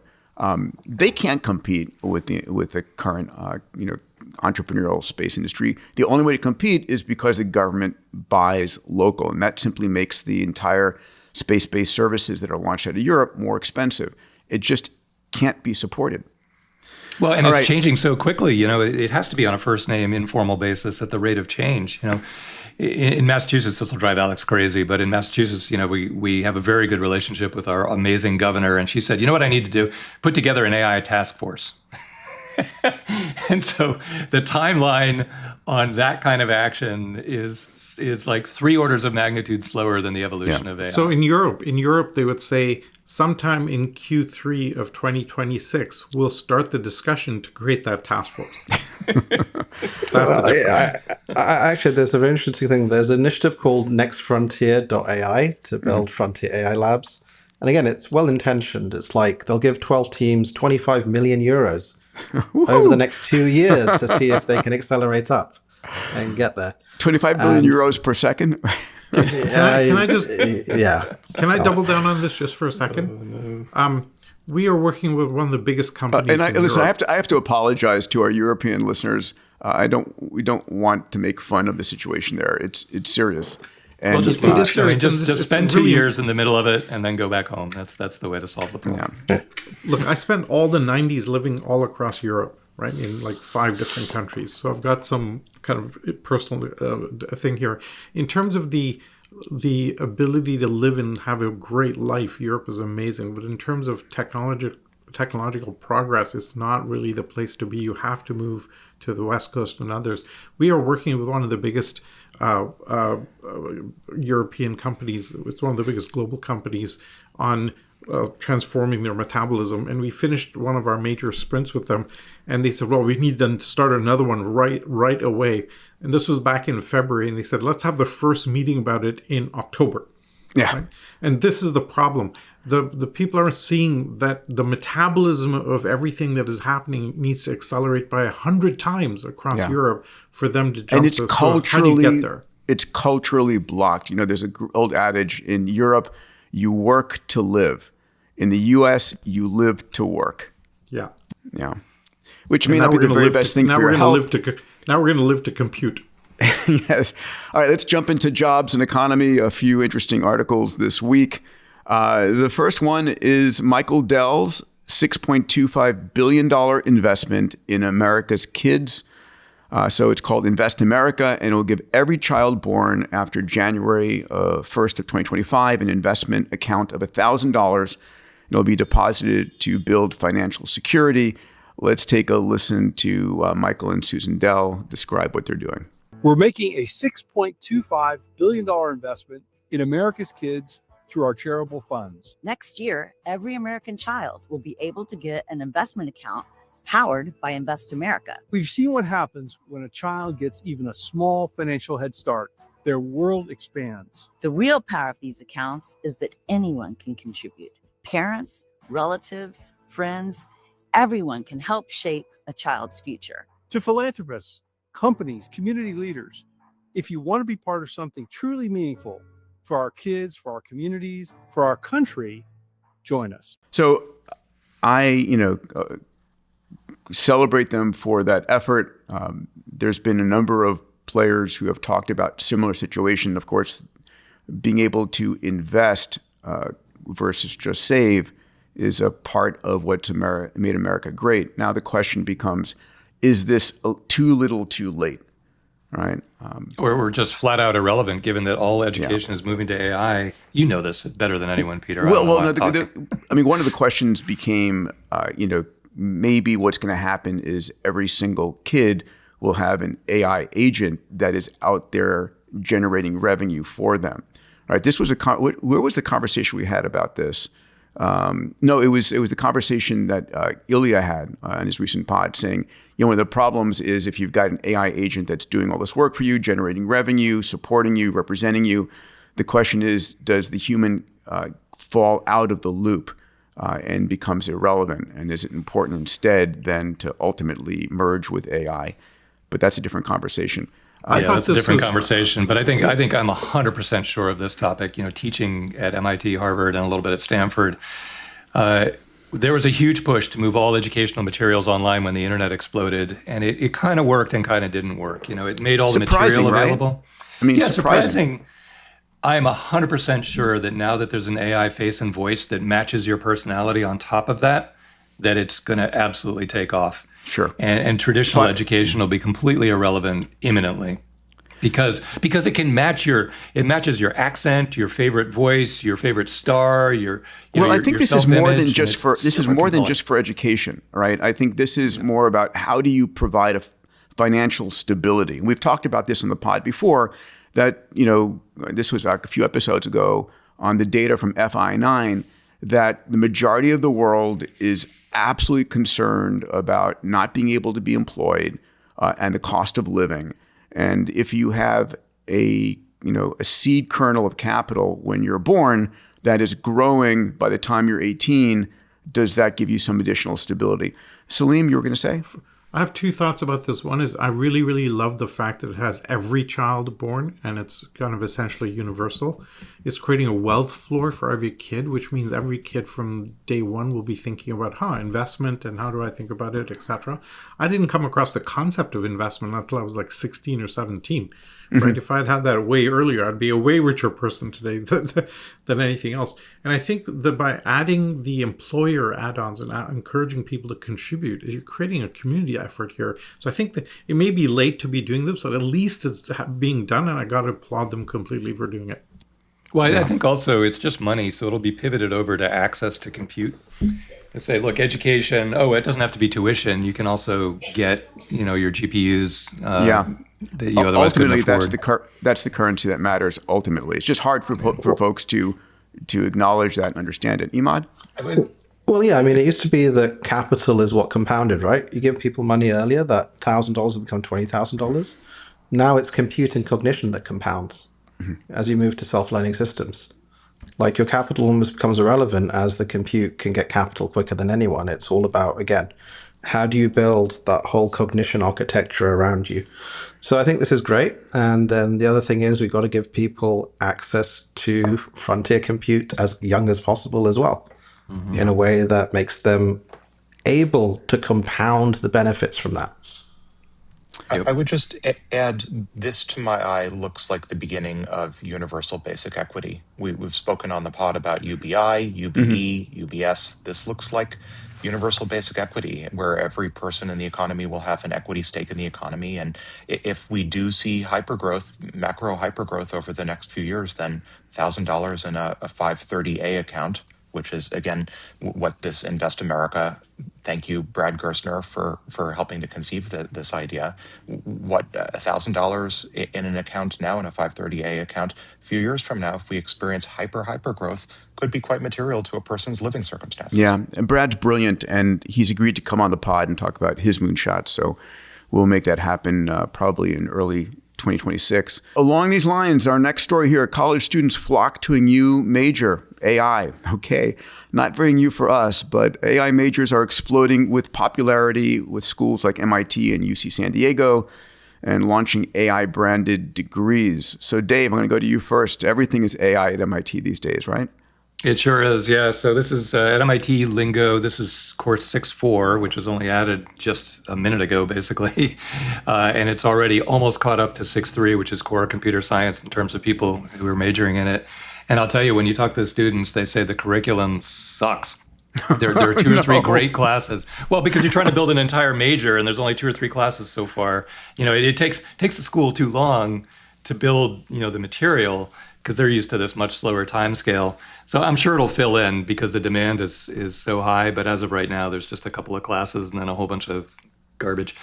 they can't compete with the current entrepreneurial space industry. The only way to compete is because the government buys local, and that simply makes the entire space-based services that are launched out of Europe more expensive. It just can't be supported. Well, and it's changing so quickly. It has to be on a first name informal basis at the rate of change. In Massachusetts, this will drive Alex crazy, but in Massachusetts, we have a very good relationship with our amazing governor, and she said, you know what I need to do? Put together an AI task force. And so the timeline on that kind of action is like 3 orders of magnitude slower than the evolution of AI. So in Europe, they would say sometime in Q3 of 2026, we'll start the discussion to create that task force. Actually, there's a very interesting thing. There's an initiative called nextfrontier.ai to build frontier AI labs. And again, it's well-intentioned. It's like they'll give 12 teams 25 million euros over the next 2 years to see if they can accelerate up and get there. 25 billion euros per second? Can I double down on this just for a second? We are working with one of the biggest companies. Listen, I have to apologize to our European listeners. We don't want to make fun of the situation there. It's serious. And just spend 2 years in the middle of it and then go back home. That's the way to solve the problem. Yeah. Look, I spent all the 90s living all across Europe, right, in like 5 different countries. So I've got some kind of personal thing here. In terms of the ability to live and have a great life, Europe is amazing. But in terms of technological progress, it's not really the place to be. You have to move to the West Coast and others. We are working with one of the biggest European companies. It's one of the biggest global companies on transforming their metabolism. And we finished one of our major sprints with them. And they said, well, we need to start another one right away. And this was back in February. And they said, let's have the first meeting about it in October. Yeah. Right? And this is the problem. The people aren't seeing that the metabolism of everything that is happening needs to accelerate by 100 times across Europe for them to jump. And it's culturally, how do you get there? It's culturally blocked. There's an old adage in Europe, you work to live. In the US, you live to work. Yeah. Yeah. Which may not be the very best thing for your health. Now we're going to live to compute. Yes. All right, let's jump into jobs and economy. A few interesting articles this week. The first one is Michael Dell's $6.25 billion investment in America's kids. So it's called Invest America, and it will give every child born after January 1st of 2025 an investment account of $1,000. It'll be deposited to build financial security. Let's take a listen to Michael and Susan Dell describe what they're doing. We're making a $6.25 billion investment in America's kids through our charitable funds. Next year, every American child will be able to get an investment account powered by Invest America. We've seen what happens when a child gets even a small financial head start. Their world expands. The real power of these accounts is that anyone can contribute. Parents, relatives, friends, everyone can help shape a child's future. To philanthropists, companies, community leaders, if you want to be part of something truly meaningful for our kids, for our communities, for our country, join us. So I, celebrate them for that effort. There's been a number of players who have talked about similar situation. Of course, being able to invest versus just save is a part of what's made America great. Now the question becomes, is this too little too late? Right? Or just flat out irrelevant, given that all education is moving to AI. You know this better than anyone, Peter. One of the questions became, maybe what's going to happen is every single kid will have an AI agent that is out there generating revenue for them. Right? This was where was the conversation we had about this? No, it was the conversation that Ilya had on his recent pod, saying, one of the problems is if you've got an AI agent that's doing all this work for you, generating revenue, supporting you, representing you, the question is, does the human fall out of the loop and becomes irrelevant? And is it important instead then to ultimately merge with AI? But that's a different conversation. That's a different conversation. But I think I'm 100% sure of this topic. Teaching at MIT, Harvard, and a little bit at Stanford, there was a huge push to move all educational materials online when the internet exploded, and it kind of worked and kind of didn't work. It made all the material available. Right? Surprising. I'm 100% sure that now that there's an AI face and voice that matches your personality on top of that it's going to absolutely take off. Sure. And traditional education will be completely irrelevant imminently because it can matches your accent, your favorite voice, your favorite star, I think this is more than just for education, right? I think this is more about how do you provide a financial stability. We've talked about this on the pod before that, this was a few episodes ago on the data from FI9 that the majority of the world is absolutely concerned about not being able to be employed and the cost of living. And if you have a seed kernel of capital when you're born that is growing by the time you're 18, does that give you some additional stability? Salim, you were going to say? I have two thoughts about this. One is I really, really love the fact that it has every child born and it's kind of essentially universal. It's creating a wealth floor for every kid, which means every kid from day one will be thinking about investment and how do I think about it, etc. I didn't come across the concept of investment until I was like 16 or 17. Right? If I'd had that way earlier, I'd be a way richer person today than anything else. And I think that by adding the employer add-ons and encouraging people to contribute, you're creating a community effort here. So I think that it may be late to be doing this, but at least it's being done, and I got to applaud them completely for doing it. Well, I think also it's just money, so it'll be pivoted over to access to compute. They say, look, education, it doesn't have to be tuition. You can also get, your GPUs that you otherwise ultimately, couldn't afford. that's the currency that matters ultimately. It's just hard for folks to acknowledge that and understand it. Emad? It used to be that capital is what compounded, right? You give people money earlier, that $1,000 will become $20,000. Now it's compute and cognition that compounds as you move to self-learning systems. Like your capital almost becomes irrelevant as the compute can get capital quicker than anyone. It's all about, again, how do you build that whole cognition architecture around you? So I think this is great. And then the other thing is we've got to give people access to frontier compute as young as possible as well, in a way that makes them able to compound the benefits from that. I would just add, this to my eye looks like the beginning of universal basic equity. We've spoken on the pod about UBI, UBE, UBS. This looks like universal basic equity, where every person in the economy will have an equity stake in the economy. And if we do see hypergrowth, macro hypergrowth over the next few years, then $1,000 in a 530A account, which is, again, what this Invest America, thank you, Brad Gerstner, for helping to conceive this idea. What, $1,000 in an account now, in a 530A account, a few years from now, if we experience hypergrowth, could be quite material to a person's living circumstances. Yeah, and Brad's brilliant, and he's agreed to come on the pod and talk about his moonshots. So we'll make that happen probably in early 2026. Along these lines, our next story here, college students flock to a new major, AI. Okay, not very new for us, but AI majors are exploding with popularity with schools like MIT and UC San Diego and launching AI-branded degrees. So Dave, I'm going to go to you first. Everything is AI at MIT these days, right? It sure is, yeah. So this is at MIT Lingo. This is course 6.4, which was only added just a minute ago, basically. And it's already almost caught up to 6.3, which is core computer science in terms of people who are majoring in it. And I'll tell you, when you talk to the students, they say the curriculum sucks. There are two or three great classes. Well, because you're trying to build an entire major and there's only 2 or 3 classes so far. You know, it takes the school too long to build, the material, because they're used to this much slower time scale. So I'm sure it'll fill in because the demand is so high. But as of right now, there's just a couple of classes and then a whole bunch of garbage,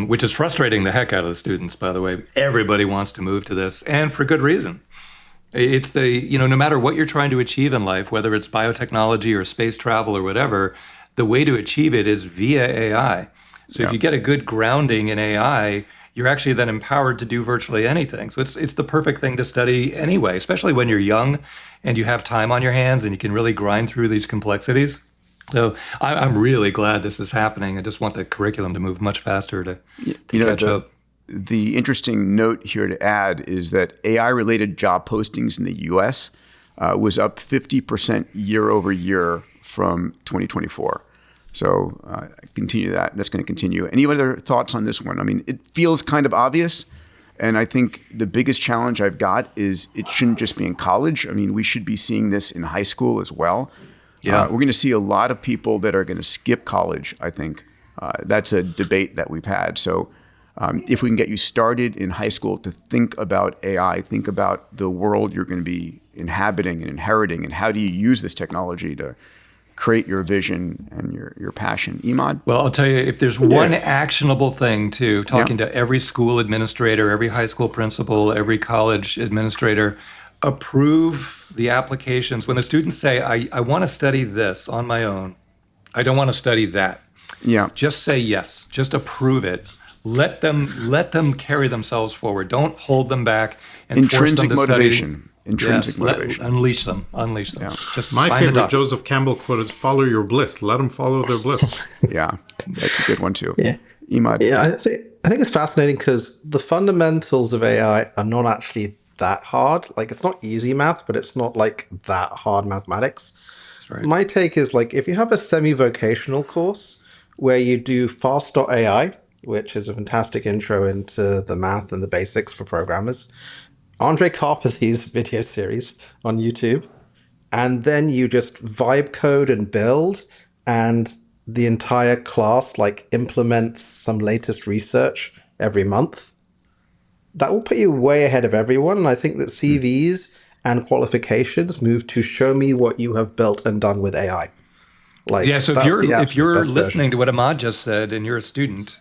which is frustrating the heck out of the students, by the way. Everybody wants to move to this, and for good reason. It's no matter what you're trying to achieve in life, whether it's biotechnology or space travel or whatever, the way to achieve it is via AI. So if you get a good grounding in AI, you're actually then empowered to do virtually anything. So it's the perfect thing to study anyway, especially when you're young and you have time on your hands and you can really grind through these complexities. So I'm really glad this is happening. I just want the curriculum to move much faster to catch up. The interesting note here to add is that AI-related job postings in the U.S. Was up 50% year over year from 2024. So continue that. That's going to continue. Any other thoughts on this one? I mean, it feels kind of obvious. And I think the biggest challenge I've got is it shouldn't just be in college. I mean, we should be seeing this in high school as well. Yeah. We're going to see a lot of people that are going to skip college, I think. That's a debate that we've had. So if we can get you started in high school to think about AI, think about the world you're going to be inhabiting and inheriting, and how do you use this technology to create your vision and your passion. Emad? Well, I'll tell you, if there's one actionable thing to talking to every school administrator, every high school principal, every college administrator, approve the applications. When the students say, I want to study this on my own, I don't want to study that. Yeah. Just say yes. Just approve it. Let them carry themselves forward. Don't hold them back and intrinsic force them to motivation. Study. Intrinsic motivation. Unleash them. Yeah. Just my favorite Joseph Campbell quote is "Follow your bliss. Let them follow their bliss." Yeah, that's a good one too. Yeah, Emad. Yeah, I think it's fascinating because the fundamentals of AI are not actually that hard. Like, it's not easy math, but it's not like that hard mathematics. That's right. My take is, like, if you have a semi-vocational course where you do fast.ai, which is a fantastic intro into the math and the basics for programmers, Andre Karpathy's video series on YouTube, and then you just vibe code and build, and the entire class like implements some latest research every month, that will put you way ahead of everyone. And I think that CVs and qualifications move to show me what you have built and done with AI. So if you're listening to what Emad just said and you're a student,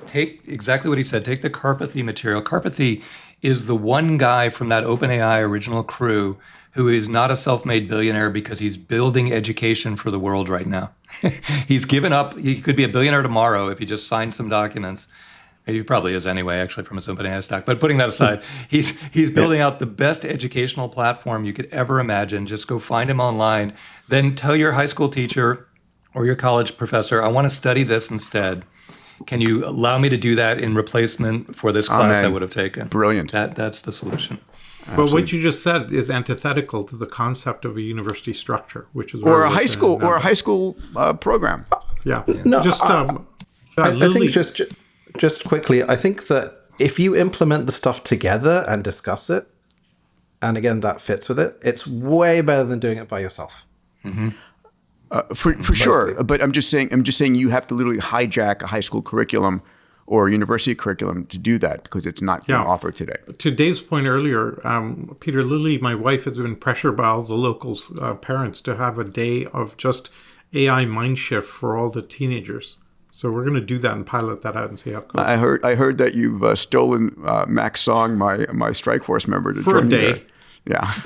take exactly what he said. Take the Karpathy material. Karpathy is the one guy from that OpenAI original crew who is not a self-made billionaire because he's building education for the world right now. He's given up. He could be a billionaire tomorrow if he just signed some documents. He probably is anyway, actually, from his OpenAI stack. But putting that aside, he's building out the best educational platform you could ever imagine. Just go find him online. Then tell your high school teacher or your college professor, I want to study this instead. Can you allow me to do that in replacement for this class I would have taken? Brilliant. That's the solution. But what you just said is antithetical to the concept of a university structure, which is or a high school program. Yeah. No, I think just quickly, I think that if you implement the stuff together and discuss it, and again that fits with it, it's way better than doing it by yourself. Mm-hmm. For sure. But I'm just saying you have to literally hijack a high school curriculum or university curriculum to do that because it's not being offered today. To Dave's point earlier, Peter, Lily, my wife, has been pressured by all the local parents to have a day of just AI mind shift for all the teenagers. So we're going to do that and pilot that out and see how it goes. I heard that you've stolen Max Song, my Strikeforce member, to for join a day. You there.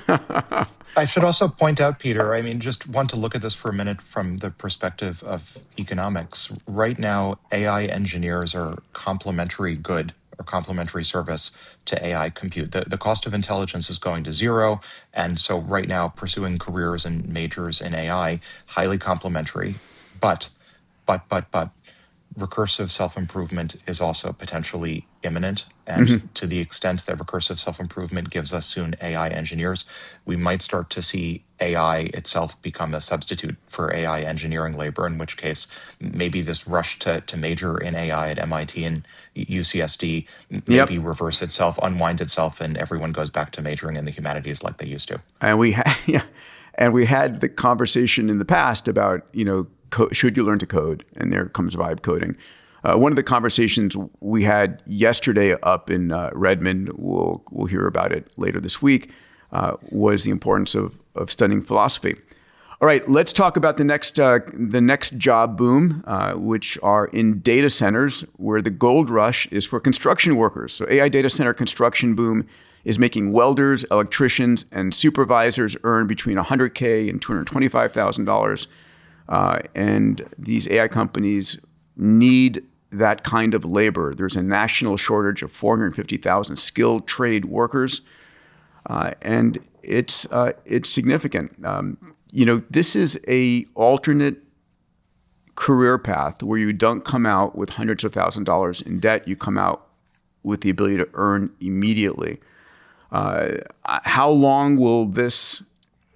Yeah. I should also point out, Peter, I mean, just want to look at this for a minute from the perspective of economics. Right now, AI engineers are complementary good or complementary service to AI compute. The cost of intelligence is going to zero. And so right now, pursuing careers and majors in AI, highly complementary. But recursive self-improvement is also potentially imminent. And to the extent that recursive self-improvement gives us soon AI engineers, we might start to see AI itself become a substitute for AI engineering labor, in which case maybe this rush to major in AI at MIT and UCSD maybe reverse itself, unwind itself, and everyone goes back to majoring in the humanities like they used to. And we had the conversation in the past about, should you learn to code? And there comes vibe coding. One of the conversations we had yesterday up in Redmond, we'll hear about it later this week, was the importance of studying philosophy. All right, let's talk about the next job boom, which are in data centers, where the gold rush is for construction workers. So AI data center construction boom is making welders, electricians, and supervisors earn between $100K and $225,000. And these AI companies need that kind of labor. There's a national shortage of 450,000 skilled trade workers, and it's significant. This is a alternate career path where you don't come out with hundreds of thousands of dollars in debt. You come out with the ability to earn immediately. How long will this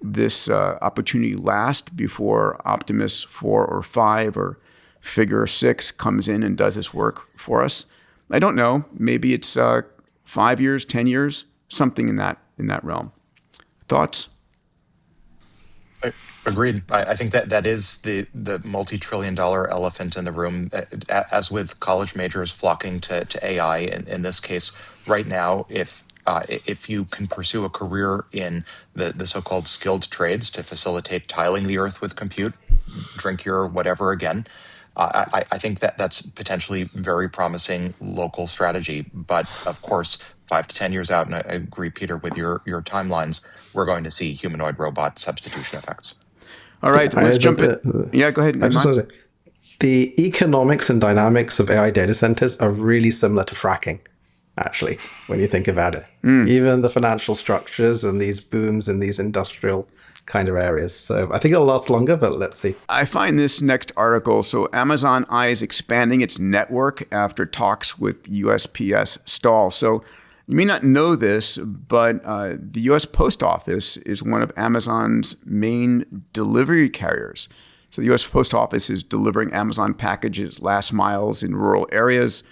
opportunity last before Optimus 4 or 5 or Figure 6 comes in and does this work for us? I don't know. Maybe it's 5 years, 10 years, something in that realm. Thoughts? Agreed. I think that is the multi-trillion-dollar elephant in the room. As with college majors flocking to AI, in this case, right now, if you can pursue a career in the so-called skilled trades to facilitate tiling the earth with compute, drink your whatever again, I think that's potentially very promising local strategy. But of course, 5 to 10 years out, and I agree, Peter, with your timelines, we're going to see humanoid robot substitution effects. All right, let's jump in. Yeah, go ahead. The economics and dynamics of AI data centers are really similar to fracking, actually, when you think about it. Even the financial structures and these booms in these industrial kind of areas. So I think it'll last longer, but let's see. I find this next article. So Amazon eyes expanding its network after talks with USPS stall. So you may not know this, but the U.S. Post Office is one of Amazon's main delivery carriers. So the U.S. Post Office is delivering Amazon packages last miles in rural areas.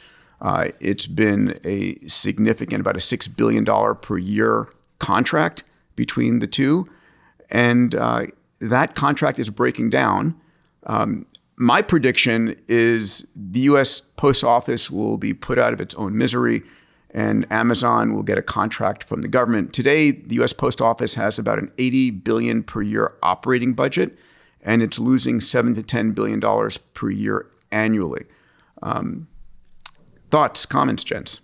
It's been a significant, about a $6 billion per year contract between the two. And that contract is breaking down. My prediction is the U.S. Post Office will be put out of its own misery, and Amazon will get a contract from the government. Today, the U.S. Post Office has about an $80 billion per year operating budget, and it's losing $7 to $10 billion per year annually. Thoughts, comments, gents?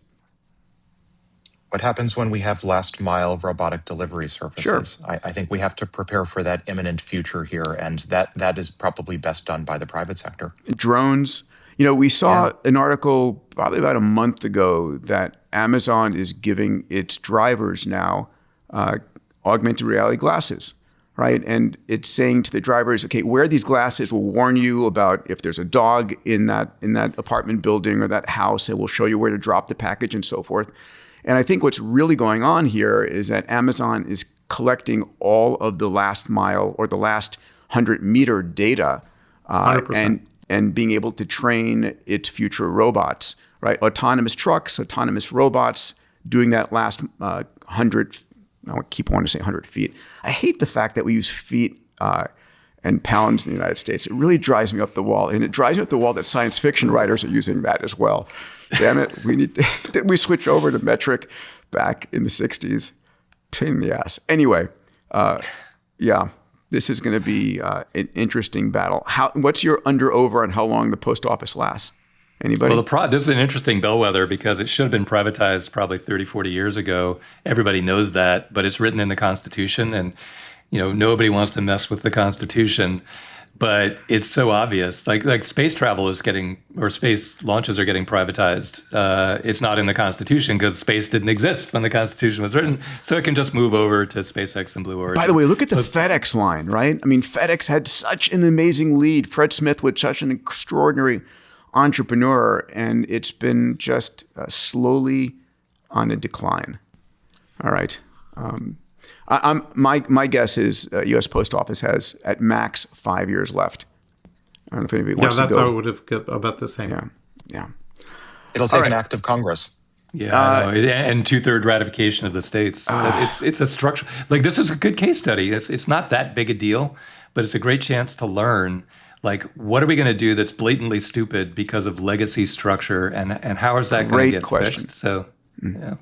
What happens when we have last mile robotic delivery services? Sure. I think we have to prepare for that imminent future here, and that is probably best done by the private sector. Drones. We saw an article probably about a month ago that Amazon is giving its drivers now augmented reality glasses, right? And it's saying to the drivers, okay, wear these glasses. We'll warn you about if there's a dog in that apartment building or that house. It will show you where to drop the package and so forth. And I think what's really going on here is that Amazon is collecting all of the last mile or the last 100-meter data and being able to train its future robots, right? Autonomous trucks, autonomous robots, doing that last 100, I keep wanting to say 100 feet. I hate the fact that we use feet and pounds in the United States. It really drives me up the wall. And it drives me up the wall that science fiction writers are using that as well. Damn it. Didn't we switch over to metric back in the 60s? Pain in the ass. Anyway, yeah, this is going to be an interesting battle. What's your under-over on how long the post office lasts? Anybody? Well, this is an interesting bellwether because it should have been privatized probably 30, 40 years ago. Everybody knows that, but it's written in the Constitution, and nobody wants to mess with the Constitution. But it's so obvious. Like space travel is space launches are getting privatized. It's not in the Constitution because space didn't exist when the Constitution was written. So it can just move over to SpaceX and Blue Origin. By the way, look at the FedEx line, right? I mean, FedEx had such an amazing lead. Fred Smith was such an extraordinary entrepreneur, and it's been just slowly on a decline. All right. My guess is U.S. Post Office has at max 5 years left. I don't know if anybody wants to go. Yeah, that's how I would have got about the same. Yeah. It'll take an act of Congress. Yeah, and 2/3 ratification of the states. It's a structure. Like, this is a good case study. It's not that big a deal, but it's a great chance to learn. Like, what are we going to do that's blatantly stupid because of legacy structure, and how is that going to get fixed? So, yeah.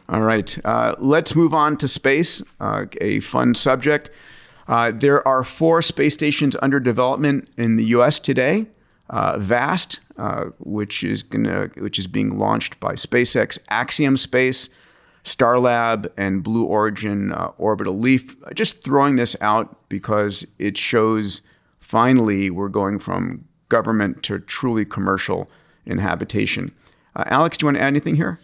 All right. Let's move on to space, a fun subject. There are 4 space stations under development in the U.S. today. VAST, which is being launched by SpaceX, Axiom Space, Starlab, and Blue Origin Orbital Leaf. Just throwing this out because it shows finally we're going from government to truly commercial in habitation. Alex, do you want to add anything here?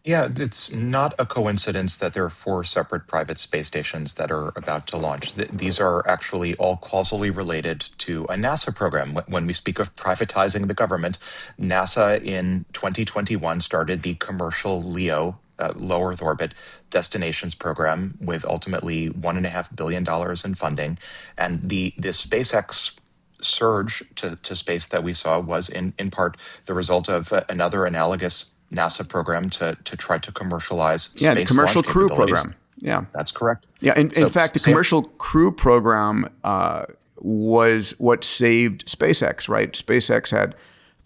Yeah, it's not a coincidence that there are 4 separate private space stations that are about to launch. These are actually all causally related to a NASA program. When we speak of privatizing the government, NASA in 2021 started the commercial LEO, low Earth orbit destinations program with ultimately $1.5 billion in funding. And the SpaceX surge to space that we saw was in part the result of another analogous NASA program to try to commercialize space the Commercial launch Crew capabilities. Program. Yeah, that's correct. Yeah, in fact, the Commercial Crew Program was what saved SpaceX, right? SpaceX had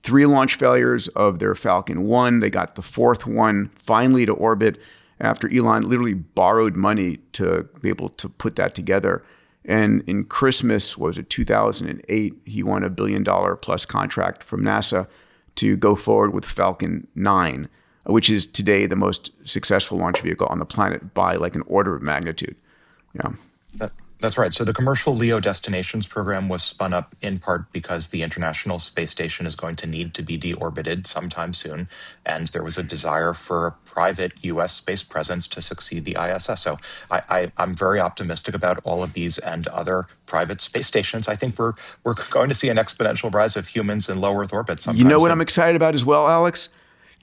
3 launch failures of their Falcon 1. They got the 4th one finally to orbit after Elon literally borrowed money to be able to put that together. And in Christmas, was it 2008, he won a $1 billion plus contract from NASA to go forward with Falcon 9, which is today the most successful launch vehicle on the planet by like an order of magnitude. Yeah. That's right. So the commercial LEO destinations program was spun up in part because the International Space Station is going to need to be deorbited sometime soon. And there was a desire for a private U.S. space presence to succeed the ISS. So I'm very optimistic about all of these and other private space stations. I think we're going to see an exponential rise of humans in low Earth orbit sometime You know what soon. I'm excited about as well, Alex?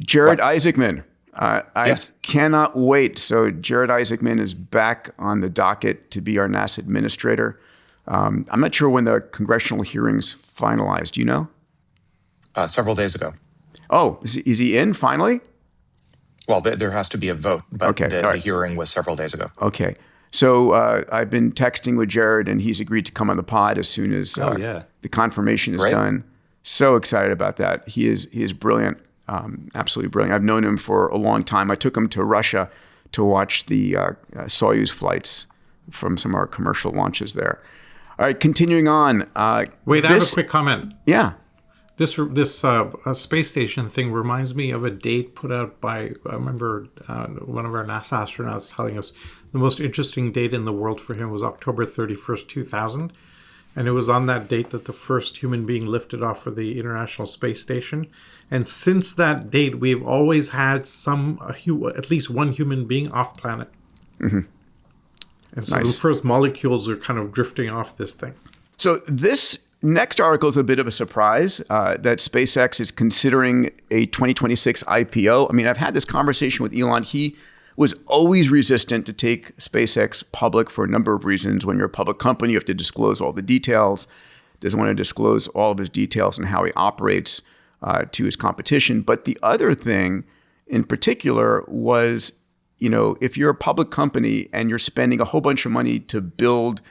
Jared Isaacman. I cannot wait. So Jared Isaacman is back on the docket to be our NASA administrator. I'm not sure when the congressional hearings finalized. Do you know? Several days ago. Oh, is he in finally? Well, there has to be a vote, but the hearing was several days ago. Okay. So I've been texting with Jared, and he's agreed to come on the pod as soon as the confirmation is done. So excited about that. He is brilliant. Absolutely brilliant. I've known him for a long time. I took him to Russia to watch the Soyuz flights from some of our commercial launches there. All right, continuing on. Wait, I have a quick comment. Yeah. This space station thing reminds me of a date put out by, I remember one of our NASA astronauts telling us the most interesting date in the world for him was October 31st, 2000. And it was on that date that the first human being lifted off for the International Space Station. And since that date, we've always had at least one human being off planet. Mm-hmm. And so the first molecules are kind of drifting off this thing. So this next article is a bit of a surprise that SpaceX is considering a 2026 IPO. I mean, I've had this conversation with Elon. He was always resistant to take SpaceX public for a number of reasons. When you're a public company, you have to disclose all the details. Doesn't want to disclose all of his details and how he operates to his competition. But the other thing in particular was, if you're a public company and you're spending a whole bunch of money to build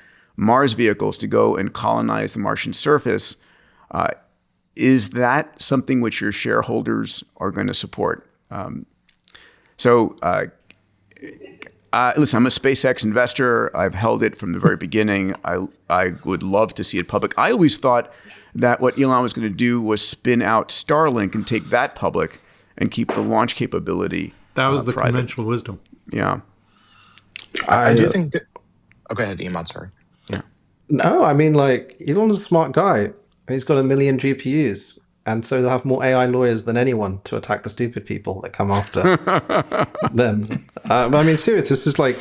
Mars vehicles to go and colonize the Martian surface. Is that something which your shareholders are going to support? Listen, I'm a SpaceX investor. I've held it from the very beginning. I would love to see it public. I always thought that what Elon was going to do was spin out Starlink and take that public and keep the launch capability That was the private. conventional wisdom. Yeah. I do think that... Oh, go ahead, Emad, sorry. Yeah. No, I mean, like, Elon's a smart guy, and he's got 1 million GPUs, and so they'll have more AI lawyers than anyone to attack the stupid people that come after them. But I mean, seriously, this is like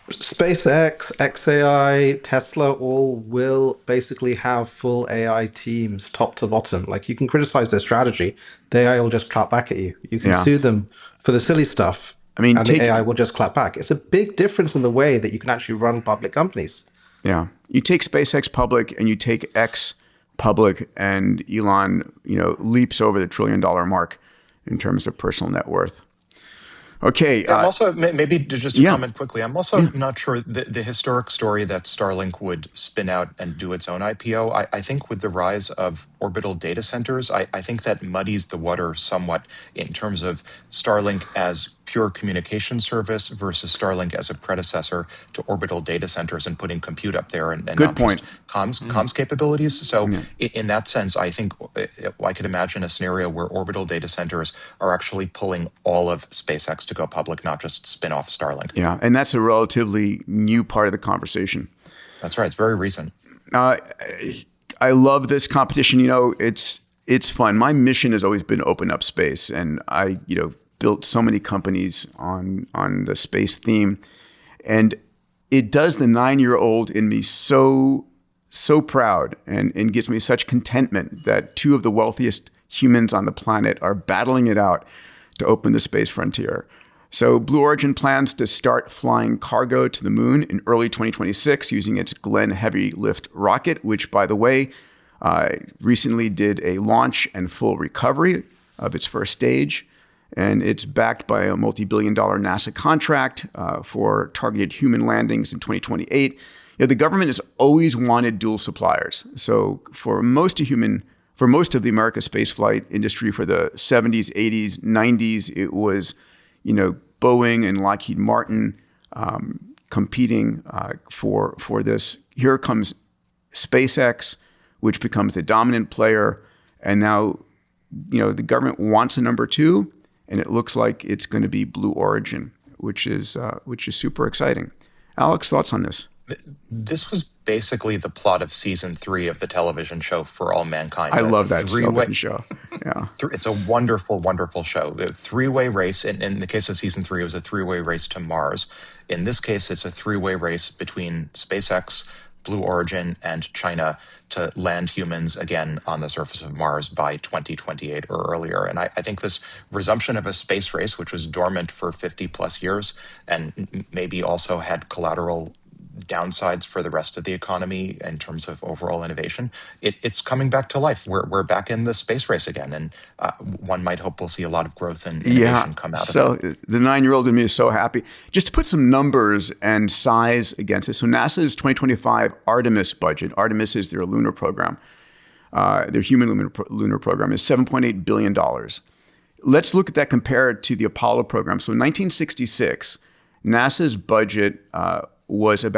SpaceX, XAI, Tesla all will basically have full AI teams, top to bottom. Like, you can criticize their strategy, the AI will just clap back at you. You can sue them for the silly stuff. I mean, and the AI will just clap back. It's a big difference in the way that you can actually run public companies. Yeah. You take SpaceX public and you take X public, and Elon, leaps over the $1 trillion mark in terms of personal net worth. Okay. I'm also, maybe to just comment quickly, I'm also not sure the historic story that Starlink would spin out and do its own IPO. I think with the rise of orbital data centers, I think that muddies the water somewhat in terms of Starlink as pure communication service versus Starlink as a predecessor to orbital data centers and putting compute up there and not just comms capabilities. So in that sense, I think I could imagine a scenario where orbital data centers are actually pulling all of SpaceX to go public, not just spin off Starlink. Yeah, and that's a relatively new part of the conversation. That's right. It's very recent. I love this competition. It's fun. My mission has always been to open up space, and I built so many companies on the space theme, and it does the 9-year-old in me so proud and gives me such contentment that 2 of the wealthiest humans on the planet are battling it out to open the space frontier. So Blue Origin plans to start flying cargo to the moon in early 2026 using its Glenn heavy lift rocket, which, by the way, recently did a launch and full recovery of its first stage. And it's backed by a multi-billion-dollar NASA contract for targeted human landings in 2028. The government has always wanted dual suppliers. So for most of the American spaceflight industry, for the 70s, 80s, 90s, it was, Boeing and Lockheed Martin competing for this. Here comes SpaceX, which becomes the dominant player, and now, the government wants a number 2. And it looks like it's going to be Blue Origin, which is super exciting. Alex, thoughts on this? This was basically the plot of season 3 of the television show For All Mankind. I love that television show. Yeah, it's a wonderful, wonderful show. The 3-way race. In the case of season 3, it was a 3-way race to Mars. In this case, it's a 3-way race between SpaceX, Blue Origin, and China to land humans again on the surface of Mars by 2028 or earlier. And I think this resumption of a space race, which was dormant for 50 plus years and maybe also had collateral downsides for the rest of the economy in terms of overall innovation, it's coming back to life. We're back in the space race again, and one might hope we'll see a lot of growth and innovation come out of it. So the 9-year-old in me is so happy. Just to put some numbers and size against it. So NASA's 2025 Artemis budget, Artemis is their lunar program, their human lunar program, is $7.8 billion. Let's look at that compared to the Apollo program. So in 1966, NASA's budget was the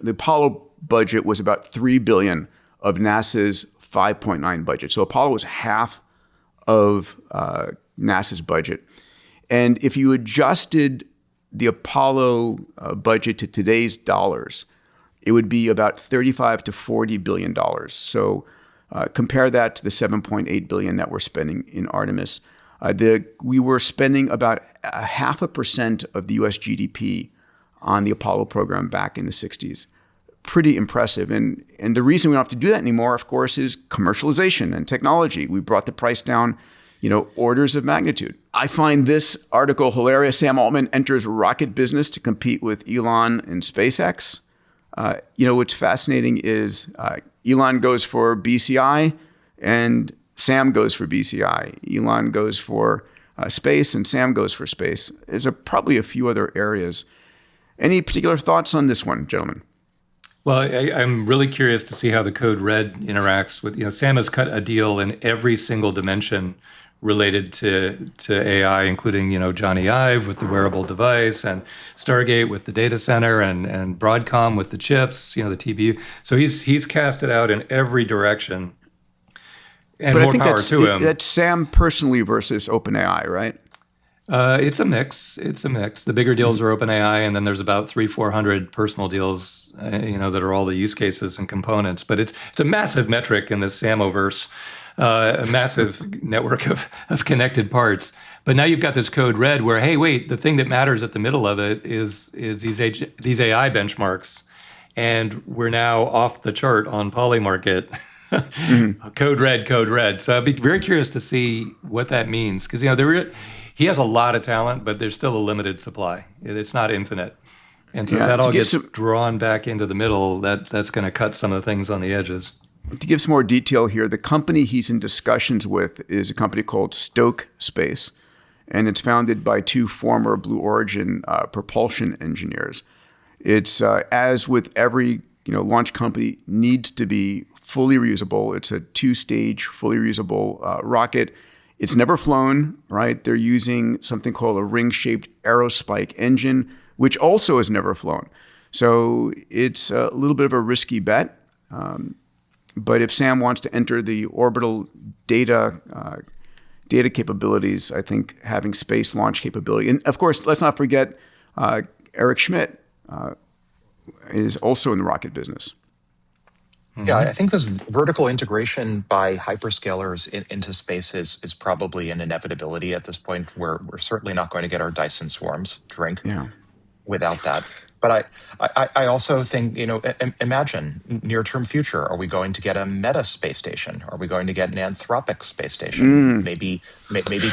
Apollo budget was about $3 billion of NASA's $5.9 budget. So Apollo was half of NASA's budget. And if you adjusted the Apollo budget to today's dollars, it would be about $35 to $40 billion. So compare that to the $7.8 billion that we're spending in Artemis. We were spending about 0.5% of the U.S. GDP on the Apollo program back in the 60s. Pretty impressive. And the reason we don't have to do that anymore, of course, is commercialization and technology. We brought the price down, orders of magnitude. I find this article hilarious. Sam Altman enters rocket business to compete with Elon and SpaceX. What's fascinating is Elon goes for BCI and Sam goes for BCI. Elon goes for space and Sam goes for space. There's probably a few other areas. Any particular thoughts on this one, gentlemen? Well, I'm really curious to see how the code red interacts with, Sam has cut a deal in every single dimension related to AI, including, Johnny Ive with the wearable device and Stargate with the data center and Broadcom with the chips, the TPU. So he's cast it out in every direction. And but more I think power to him. That's Sam personally versus OpenAI, right? It's a mix. The bigger deals are OpenAI, and then there's about 300-400 personal deals, that are all the use cases and components. But it's a massive metric in this Samoverse, a massive network of connected parts. But now you've got this code red where, hey, wait, the thing that matters at the middle of it is these AI benchmarks, and we're now off the chart on Polymarket. Code red. So I'd be very curious to see what that means, because he has a lot of talent, but there's still a limited supply. It's not infinite. And so if that all gets drawn back into the middle, that's going to cut some of the things on the edges. To give some more detail here, the company he's in discussions with is a company called Stoke Space, and it's founded by two former Blue Origin propulsion engineers. It's, as with every launch company, needs to be fully reusable. It's a 2-stage fully reusable rocket. It's never flown, right? They're using something called a ring-shaped aerospike engine, which also has never flown. So it's a little bit of a risky bet. But if Sam wants to enter the orbital data capabilities, I think having space launch capability, and of course, let's not forget Eric Schmidt is also in the rocket business. Yeah, I think this vertical integration by hyperscalers into space is probably an inevitability at this point. We're certainly not going to get our Dyson swarms drink without that. But I also think, imagine near-term future. Are we going to get a Meta space station? Are we going to get an Anthropic space station? Maybe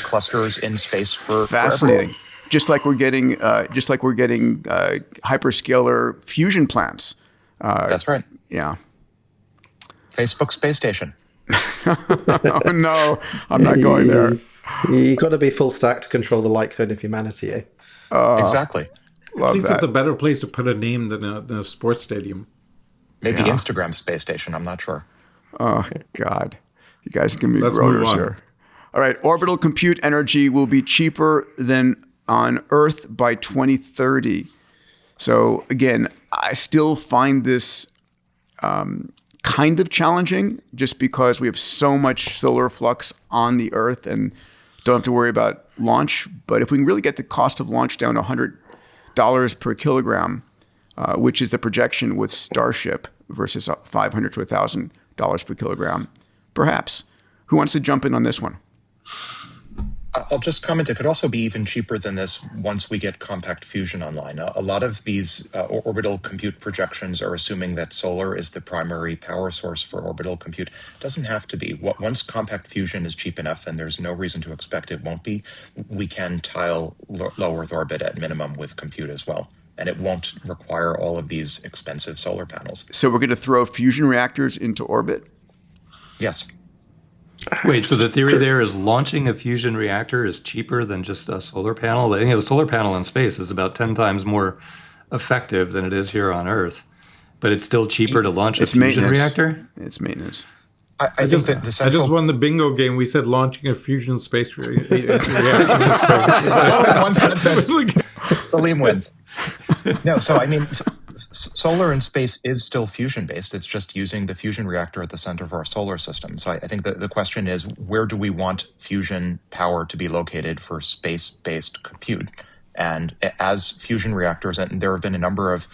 clusters in space for fascinating. For just like we're getting hyperscaler fusion plants. That's right. Yeah. Facebook space station. Oh, no, I'm not going there. You got to be full stack to control the light code of humanity, eh? Exactly. At least it's a better place to put a name than a sports stadium. Maybe Instagram space station. I'm not sure. Oh, God. You guys can be groaners here. All right. Orbital compute energy will be cheaper than on Earth by 2030. So, again, I still find this kind of challenging just because we have so much solar flux on the Earth and don't have to worry about launch. But if we can really get the cost of launch down to $100 per kilogram, which is the projection with Starship versus $500 to $1,000 per kilogram, perhaps. Who wants to jump in on this one? I'll just comment, it could also be even cheaper than this once we get compact fusion online. A lot of these orbital compute projections are assuming that solar is the primary power source for orbital compute. It doesn't have to be. Once compact fusion is cheap enough, and there's no reason to expect it won't be, we can tile low Earth orbit at minimum with compute as well. And it won't require all of these expensive solar panels. So we're going to throw fusion reactors into orbit? Yes. Wait, so the theory there is launching a fusion reactor is cheaper than just a solar panel? The solar panel in space is about 10 times more effective than it is here on Earth. But it's still cheaper to launch a fusion reactor? It's maintenance. I think that the central... I just won the bingo game. We said launching a fusion space reactor in space. One sentence. Salim wins. No, so I mean... Solar in space is still fusion-based. It's just using the fusion reactor at the center of our solar system. So I think that the question is, where do we want fusion power to be located for space-based compute? And as fusion reactors, and there have been a number of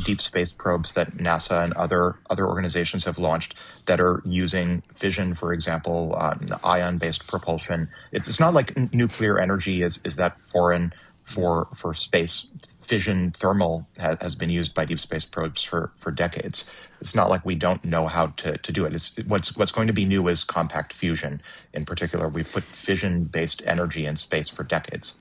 deep space probes that NASA and other organizations have launched that are using fission, for example, ion-based propulsion. It's not like nuclear energy is that foreign for space. Fission thermal has been used by deep space probes for decades. It's not like we don't know how to do it. What's going to be new is compact fusion. In particular, we've put fission-based energy in space for decades.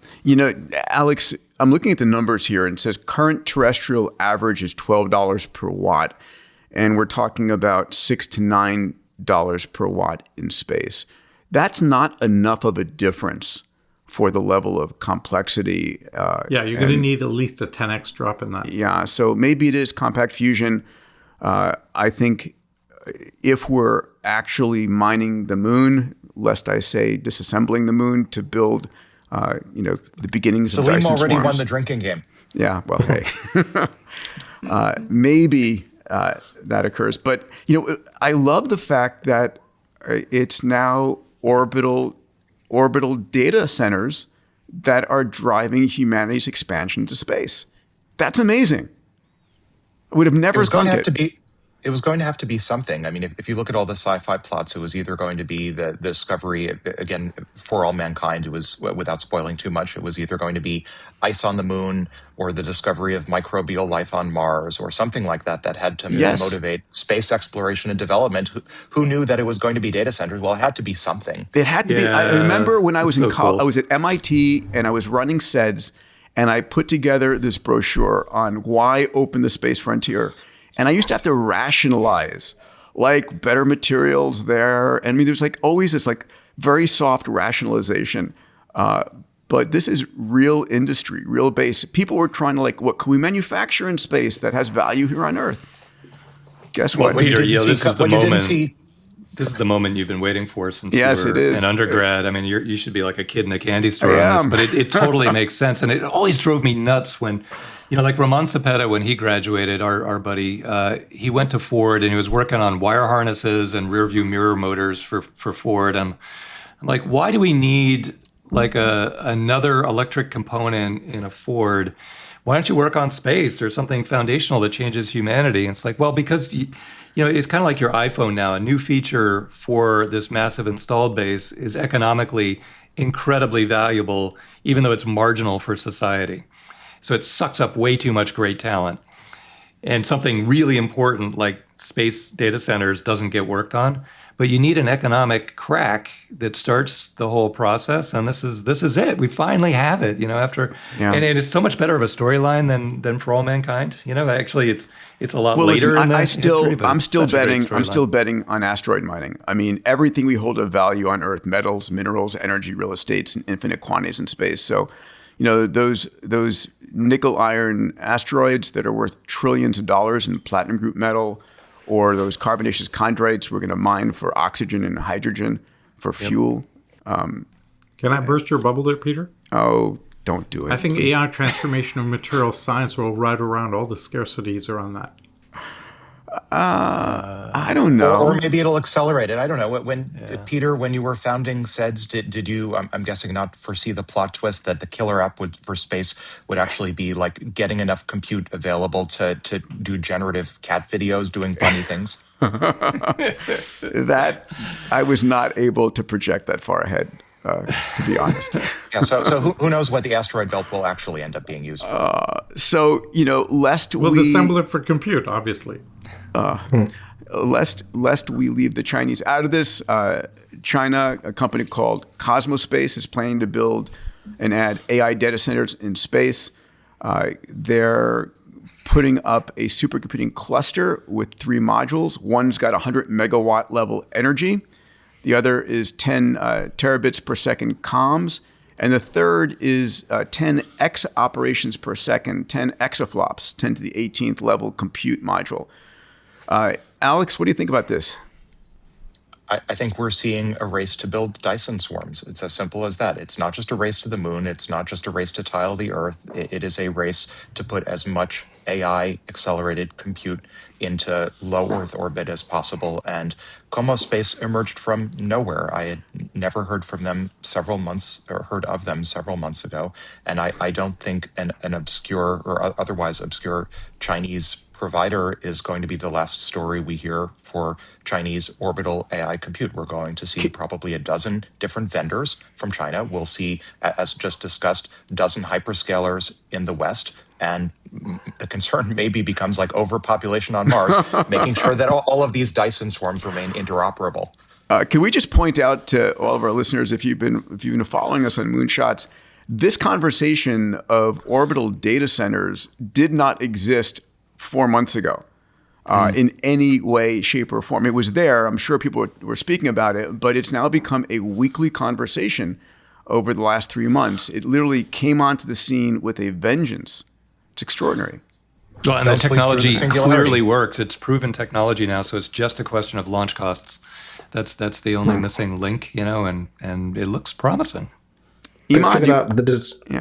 Alex, I'm looking at the numbers here, and it says current terrestrial average is $12 per watt, and we're talking about $6 to $9 per watt in space. That's not enough of a difference for the level of complexity. You're going to need at least a 10x drop in that. Yeah, so maybe it is compact fusion. I think if we're actually mining the moon, lest I say disassembling the moon to build, the beginnings of Dyson Salim already swarms. won the drinking game. Yeah, well, hey, maybe that occurs. But, I love the fact that it's now orbital data centers that are driving humanity's expansion to space. That's amazing. I would have never thunk it. It was going to have to be something. I mean, if you look at all the sci-fi plots, it was either going to be the discovery, again, for all mankind, it was, without spoiling too much, it was either going to be ice on the moon or the discovery of microbial life on Mars or something like that had to motivate space exploration and development. Who knew that it was going to be data centers? Well, it had to be something. It had to be. I remember when I was in college, I was at MIT and I was running SEDS, and I put together this brochure on why open the space frontier. And I used to have to rationalize, like, better materials there. I mean, there's always this very soft rationalization. But this is real industry, real base. People were trying to what can we manufacture in space that has value here on Earth? Guess what? Peter, this is the moment. This is the moment you've been waiting for since you were an undergrad. I mean, you should be like a kid in a candy store on this, but it totally makes sense. And it always drove me nuts when, like Ramon Cepeda, when he graduated, our buddy, he went to Ford and he was working on wire harnesses and rear view mirror motors for Ford. And I'm like, why do we need another electric component in a Ford? Why don't you work on space or something foundational that changes humanity? And it's like, well, because it's kind of like your iPhone now. A new feature for this massive installed base is economically incredibly valuable, even though it's marginal for society. So it sucks up way too much great talent. And something really important like space data centers doesn't get worked on. But you need an economic crack that starts the whole process, and this is it. We finally have it, and it's so much better of a storyline than For All Mankind. Actually, it's a lot later. Listen, in I'm still betting on asteroid mining. I mean, everything we hold of value on Earth: metals, minerals, energy, real estates, and infinite quantities in space. So, those nickel iron asteroids that are worth trillions of dollars in platinum group metal, or those carbonaceous chondrites we're going to mine for oxygen and hydrogen for fuel. Can I burst your bubble there, Peter? Oh, don't do it. I think please. AI transformation of material science will ride around all the scarcities around that. I don't know. Or maybe it'll accelerate it. I don't know. Peter, when you were founding SEDS, did you, I'm guessing, not foresee the plot twist that the killer app for space would actually be getting enough compute available to do generative cat videos doing funny things? That I was not able to project that far ahead, to be honest. Yeah. So who knows what the asteroid belt will actually end up being used for? We'll disassemble it for compute, obviously. Lest we leave the Chinese out of this, China, a company called Cosmospace, is planning to build and add AI data centers in space. They're putting up a supercomputing cluster with 3 modules. One's got 100 megawatt level energy. The other is 10 terabits per second comms. And the third is 10 X operations per second, 10 exaflops, 10 to the 18th level compute module. Alex, what do you think about this? I think we're seeing a race to build Dyson swarms. It's as simple as that. It's not just a race to the moon. It's not just a race to tile the Earth. It is a race to put as much AI accelerated compute into low Earth orbit as possible. And Cosmospace emerged from nowhere. I had never heard of them several months ago. And I don't think an obscure or otherwise obscure Chinese provider is going to be the last story we hear for Chinese orbital AI compute. We're going to see probably a dozen different vendors from China. We'll see, as just discussed, a dozen hyperscalers in the West. And the concern maybe becomes overpopulation on Mars, making sure that all of these Dyson swarms remain interoperable. Can we just point out to all of our listeners, if you've been following us on Moonshots, this conversation of orbital data centers did not exist 4 months ago in any way, shape, or form. It was there. I'm sure people were speaking about it, but it's now become a weekly conversation over the last 3 months. It literally came onto the scene with a vengeance. It's extraordinary. Well, and the technology clearly works. It's proven technology now, so it's just a question of launch costs. That's the only missing link, and it looks promising. Emad,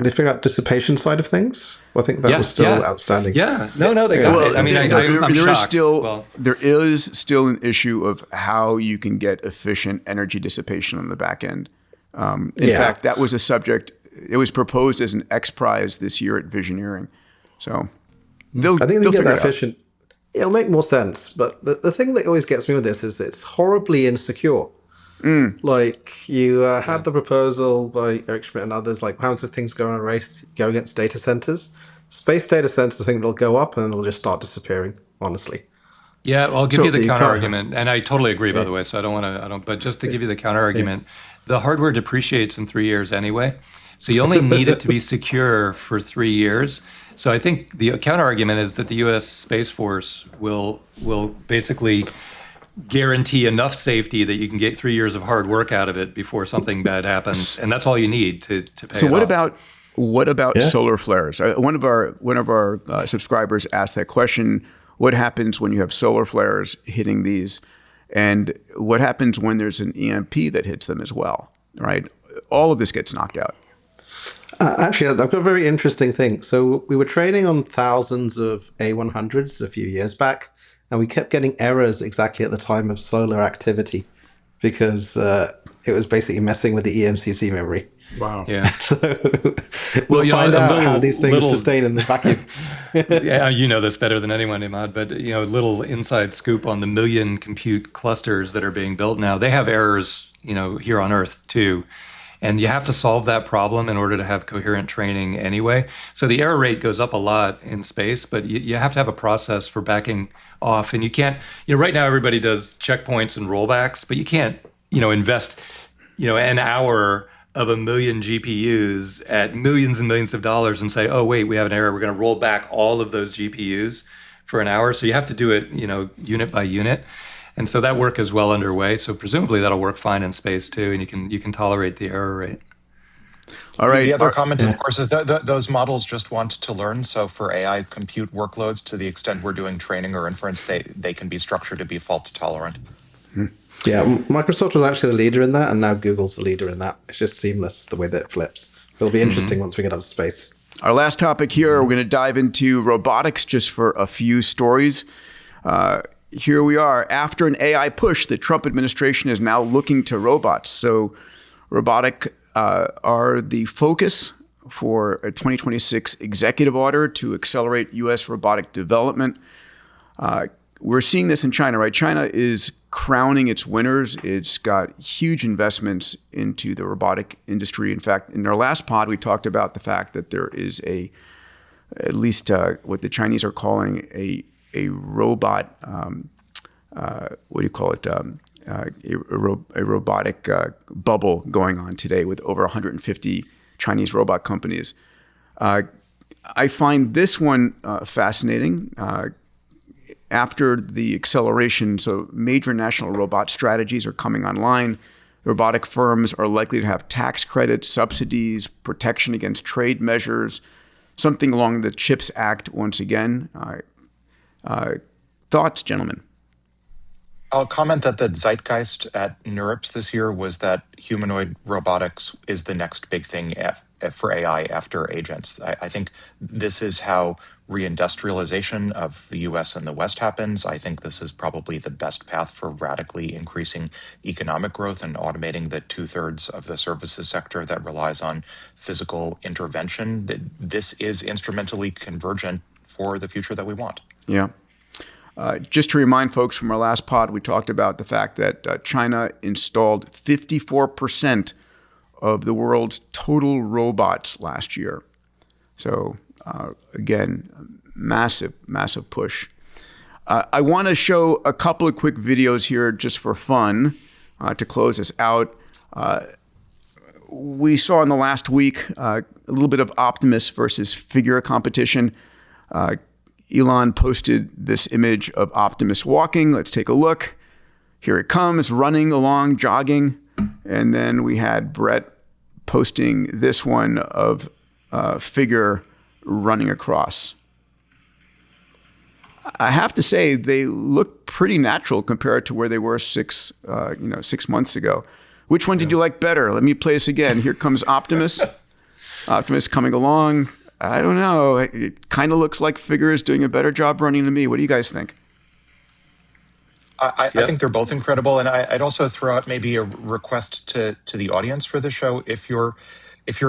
they figured out dissipation side of things. I think that was still outstanding. Yeah, no, they got it. I mean, I'm shocked. There is still an issue of how you can get efficient energy dissipation on the back end. In fact, that was a subject. It was proposed as an X Prize this year at Visioneering. So I think they get that efficient. It'll make more sense. But the thing that always gets me with this is it's horribly insecure. Like you had the proposal by Eric Schmidt and others, like how does things go in a race go against data centers? Space data centers, I think they'll go up and then they'll just start disappearing, honestly. Yeah, well, I'll give you the counter argument, and I totally agree, by the way. So I don't. But just to give you the counter argument, the hardware depreciates in 3 years anyway. So you only need it to be secure for 3 years. So I think the counter argument is that the U.S. Space Force will basically guarantee enough safety that you can get 3 years of hard work out of it before something bad happens, and that's all you need to pay. So what about solar flares? One of our subscribers asked that question. What happens when you have solar flares hitting these, and what happens when there's an EMP that hits them as well? Right, all of this gets knocked out. Actually, I've got a very interesting thing. So we were training on thousands of A100s a few years back, and we kept getting errors exactly at the time of solar activity because it was basically messing with the EMCC memory. Wow. Yeah. So we'll find out how these things sustain in the vacuum. Yeah, you know this better than anyone, Emad, but little inside scoop on the million compute clusters that are being built now. They have errors, here on Earth too. And you have to solve that problem in order to have coherent training anyway. So the error rate goes up a lot in space, but you have to have a process for backing off. And you can't, right now everybody does checkpoints and rollbacks, but you can't, invest, an hour of a million GPUs at millions and millions of dollars and say, oh, wait, we have an error. We're going to roll back all of those GPUs for an hour. So you have to do it, unit by unit. And so that work is well underway. So presumably that'll work fine in space too, and you can tolerate the error rate. All right. The other comment, of course, is that those models just want to learn. So for AI compute workloads, to the extent we're doing training or inference, they can be structured to be fault tolerant. Yeah, Microsoft was actually the leader in that, and now Google's the leader in that. It's just seamless the way that it flips. It'll be interesting once we get up to space. Our last topic here, we're going to dive into robotics just for a few stories. Here we are. After an AI push, the Trump administration is now looking to robots. So robotic are the focus for a 2026 executive order to accelerate U.S. robotic development. We're seeing this in China, right? China is crowning its winners. It's got huge investments into the robotic industry. In fact, in our last pod, we talked about the fact that there is at least what the Chinese are calling a robot, what do you call it? A robotic bubble going on today with over 150 Chinese robot companies. I find this one fascinating. After the acceleration, so major national robot strategies are coming online. Robotic firms are likely to have tax credits, subsidies, protection against trade measures, something along the CHIPS Act once again. Thoughts, gentlemen? I'll comment that the zeitgeist at NeurIPS this year was that humanoid robotics is the next big thing for AI after agents. I think this is how reindustrialization of the US and the West happens. I think this is probably the best path for radically increasing economic growth and automating the 2/3 of the services sector that relies on physical intervention. This is instrumentally convergent for the future that we want. Yeah. Just to remind folks from our last pod, we talked about the fact that China installed 54% of the world's total robots last year. So again, massive, massive push. I want to show a couple of quick videos here just for fun to close this out. We saw in the last week a little bit of Optimus versus Figure competition. Elon posted this image of Optimus walking. Let's take a look. Here it comes, running along, jogging. And then we had Brett posting this one of a figure running across. I have to say they look pretty natural compared to where they were 6 months ago. Which one did you like better? Let me play this again. Here comes Optimus. Optimus coming along. I don't know. It kind of looks like Figure is doing a better job running than me. What do you guys think? I think they're both incredible, and I'd also throw out maybe a request to the audience for the show. If you're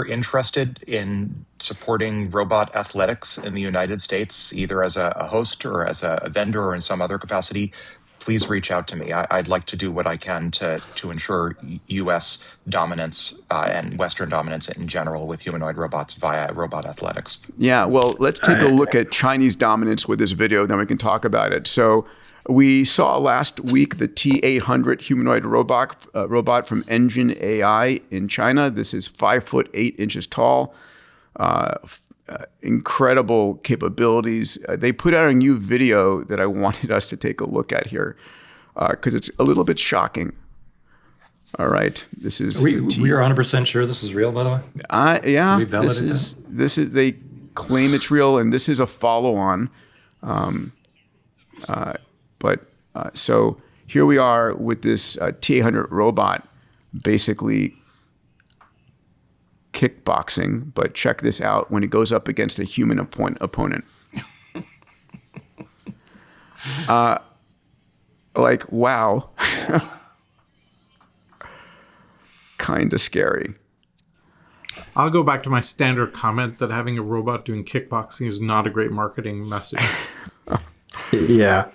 interested in supporting robot athletics in the United States, either as a host or as a vendor or in some other capacity, please reach out to me. I'd like to do what I can to ensure U.S. dominance and Western dominance in general with humanoid robots via robot athletics. Yeah, well, let's take a look at Chinese dominance with this video, then we can talk about it. So we saw last week the T800 humanoid robot from Engine AI in China. This is 5 foot 8 inches tall. Incredible capabilities. They put out a new video that I wanted us to take a look at here because it's a little bit shocking. All right, this is. We are 100% sure this is real, by the way. Yeah, this is. They claim it's real, and this is a follow-on. So here we are with this T800 robot, basically kickboxing, but check this out when it goes up against a human opponent. Like, wow. Kind of scary. I'll go back to my standard comment that having a robot doing kickboxing is not a great marketing message. Yeah.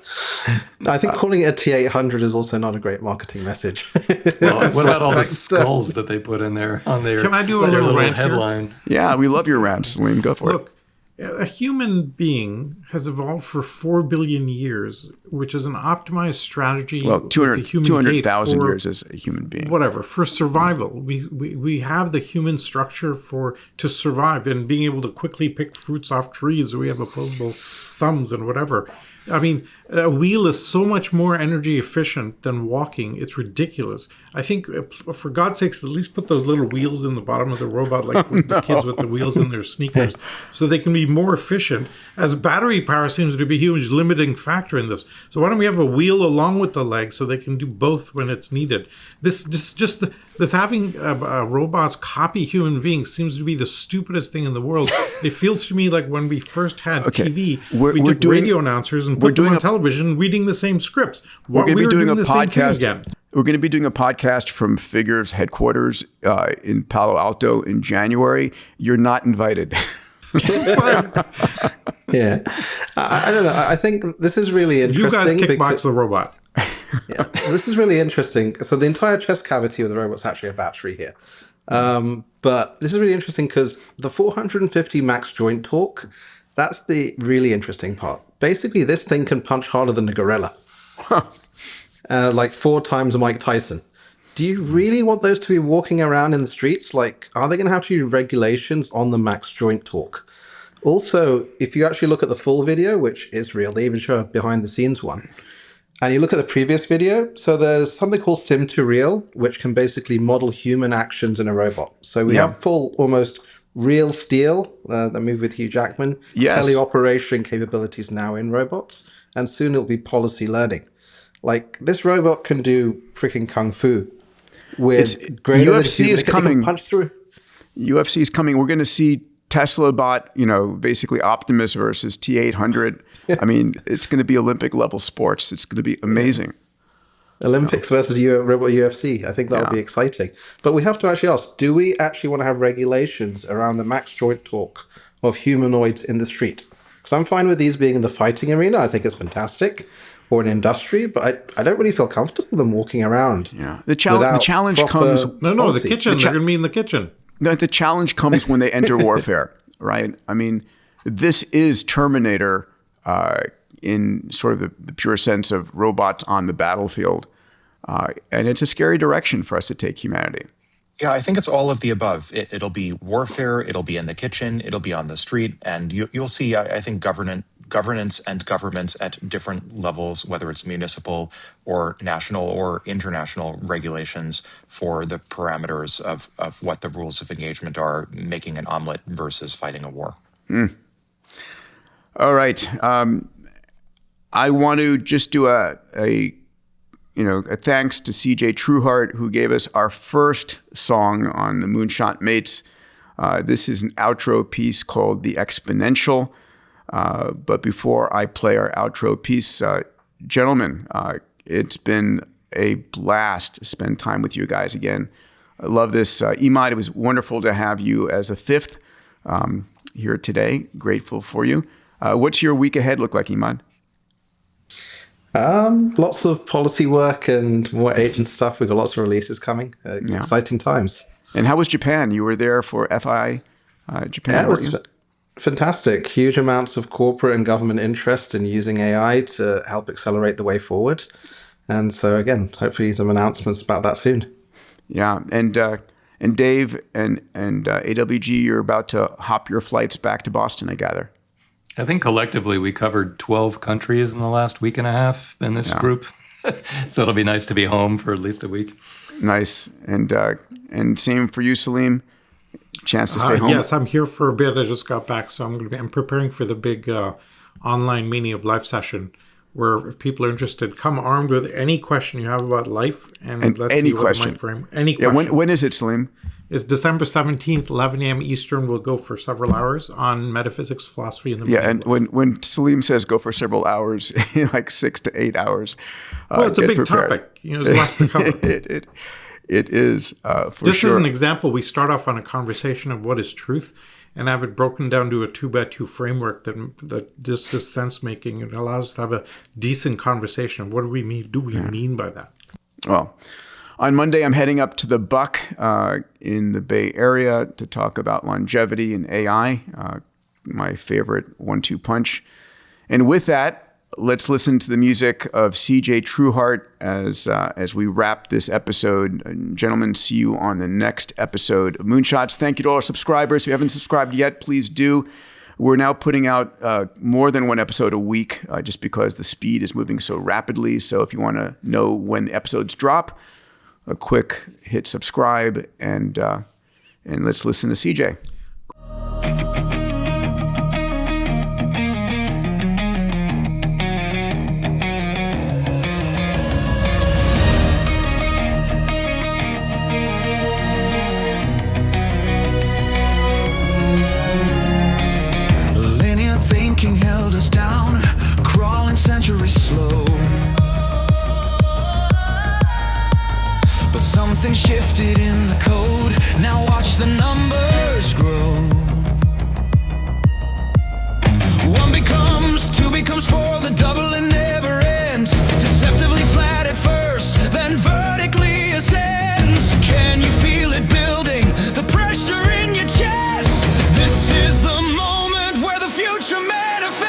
I think calling it a T800 is also not a great marketing message. Well, what about all the skulls that they put in there on their, Can I do a little rant headline? Here? Yeah, we love your rant, Salim. Go for it. Look, a human being has evolved for 4 billion years, which is an optimized strategy. Well, 200,000 years as a human being. Whatever, for survival. We have the human structure to survive, and being able to quickly pick fruits off trees. We have opposable thumbs and whatever. I mean, a wheel is so much more energy efficient than walking. It's ridiculous. I think, for God's sakes, at least put those little wheels in the bottom of the robot, like the kids with the wheels in their sneakers, so they can be more efficient, as battery power seems to be a huge limiting factor in this. So why don't we have a wheel along with the leg so they can do both when it's needed? This having robots copy human beings seems to be the stupidest thing in the world. It feels to me like when we first had TV, we took radio announcers and put them on television reading the same scripts. We're going to be doing a podcast. We're going to be doing a podcast from Figure's headquarters in Palo Alto in January. You're not invited. Yeah. I don't know. I think this is really interesting. You guys kickbox the robot. Yeah, this is really interesting. So the entire chest cavity of the robot's actually a battery here. But this is really interesting because the 450 max joint torque, that's the really interesting part. Basically, this thing can punch harder than a gorilla. Like 4 times Mike Tyson. Do you really want those to be walking around in the streets? Like, are they going to have to do regulations on the max joint torque? Also, if you actually look at the full video, which is real, they even show a behind the scenes one, and you look at the previous video, so there's something called Sim2Real, which can basically model human actions in a robot. So we have full, almost real steel, the movie with Hugh Jackman, teleoperation capabilities now in robots, and soon it'll be policy learning. Like, this robot can do freaking kung fu with greater UFC is coming. Punch through. UFC is coming. We're going to see Tesla bot, basically Optimus versus T800. I mean, it's going to be Olympic level sports. It's going to be amazing. Olympics versus robot UFC. I think that would be exciting. But we have to actually ask, do we actually want to have regulations around the max joint torque of humanoids in the street? Because I'm fine with these being in the fighting arena. I think it's fantastic. Or in industry, but I don't really feel comfortable with them walking around. Yeah. The challenge comes... No, the kitchen. They're going to be in the kitchen. The challenge comes when they enter warfare, right? I mean, this is Terminator in sort of the pure sense of robots on the battlefield. And it's a scary direction for us to take humanity. Yeah, I think it's all of the above. It'll be warfare, it'll be in the kitchen, it'll be on the street, and you'll see, I think, government governance and governments at different levels, whether it's municipal or national or international regulations for the parameters of what the rules of engagement are, making an omelet versus fighting a war. All right. I want to just do a thanks to CJ Trueheart, who gave us our first song on the Moonshot Mates. This is an outro piece called The Exponential. But before I play our outro piece, gentlemen, it's been a blast to spend time with you guys again. I love this. Emad, it was wonderful to have you as a fifth here today. Grateful for you. What's your week ahead look like, Emad? Lots of policy work and more agent stuff. We've got lots of releases coming. Exciting times. And how was Japan? You were there for FI Japan. Yeah, it was fantastic. Huge amounts of corporate and government interest in using AI to help accelerate the way forward. And so again, hopefully some announcements about that soon. Yeah, and Dave and AWG, you're about to hop your flights back to Boston, I gather. I think collectively we covered 12 countries in the last week and a half in this group. So it'll be nice to be home for at least a week. Nice. And same for you, Salim. Chance to stay home. Yes, I'm here for a bit. I just got back, so I'm preparing for the big online meaning of life session, where if people are interested, come armed with any question you have about life, and let's any see what question. might frame. Any question. When is it, Salim? It's December 17th, 11 a.m. Eastern. We'll go for several hours on metaphysics, philosophy, and the meaning. Yeah, and when Salim says go for several hours, like 6 to 8 hours. Well, it's a big topic. There's lots to cover. It is, for sure. This is an example. We start off on a conversation of what is truth and have it broken down to a 2x2 framework that just is sense-making and allows us to have a decent conversation of what do we mean by that. Well, on Monday, I'm heading up to the Buck in the Bay Area to talk about longevity and AI, my favorite 1-2 punch. And with that, let's listen to the music of CJ Trueheart as we wrap this episode. And gentlemen, see you on the next episode of Moonshots. Thank you to all our subscribers. If you haven't subscribed yet, please do. We're now putting out more than one episode a week just because the speed is moving so rapidly. So if you want to know when the episodes drop, a quick hit subscribe and let's listen to CJ. Linear thinking held us down, crawling centuries slow. But something shifted in the code. Now watch the numbers grow. 1 becomes, 2 becomes 4. The doubling never ends. Deceptively flat at first, then vertically ascends. Can you feel it building? The pressure in your chest. This is the moment where the future manifests.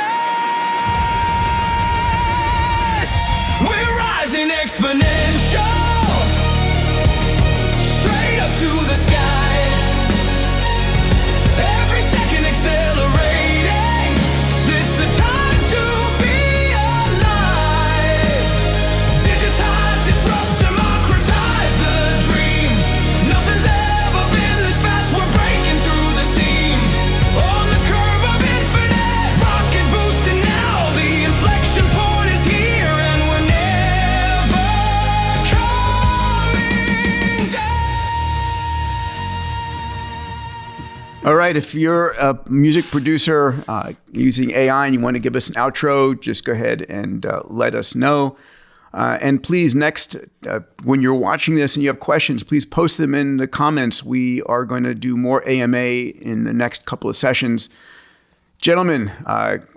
We're rising exponential. To the sky, every second accelerating. This the time to be alive. Digitize, disrupt, democratize the dream. Nothing's ever been this fast. We're breaking through the seam on the curve of infinite. Rocket boosting now. The inflection point is here, and we're never coming down. All right, if you're a music producer using AI and you want to give us an outro, just go ahead and let us know. And please, next, when you're watching this and you have questions, please post them in the comments. We are going to do more AMA in the next couple of sessions. Gentlemen,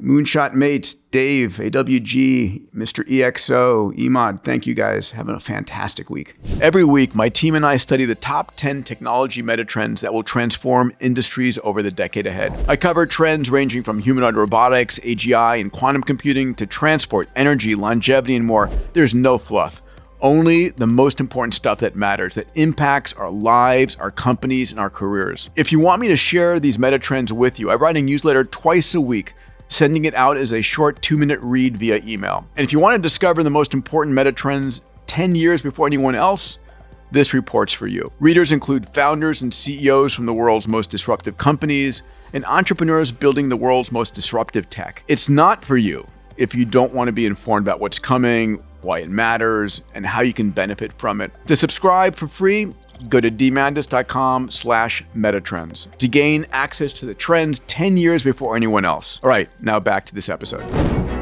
Moonshot Mates, Dave, AWG, Mr. EXO, Emad, thank you guys. Having a fantastic week. Every week, my team and I study the top 10 technology metatrends that will transform industries over the decade ahead. I cover trends ranging from humanoid robotics, AGI, and quantum computing to transport, energy, longevity, and more. There's no fluff. Only the most important stuff that matters, that impacts our lives, our companies, and our careers. If you want me to share these meta trends with you, I write a newsletter twice a week. sending it out as a short 2-minute read via email. And if you want to discover the most important meta trends 10 years before anyone else, this report's for you. Readers include founders and CEOs from the world's most disruptive companies and entrepreneurs building the world's most disruptive tech. It's not for you if you don't want to be informed about what's coming, why it matters, and how you can benefit from it. To subscribe for free, go to Diamandis.com/metatrends to gain access to the trends 10 years before anyone else. All right, now back to this episode.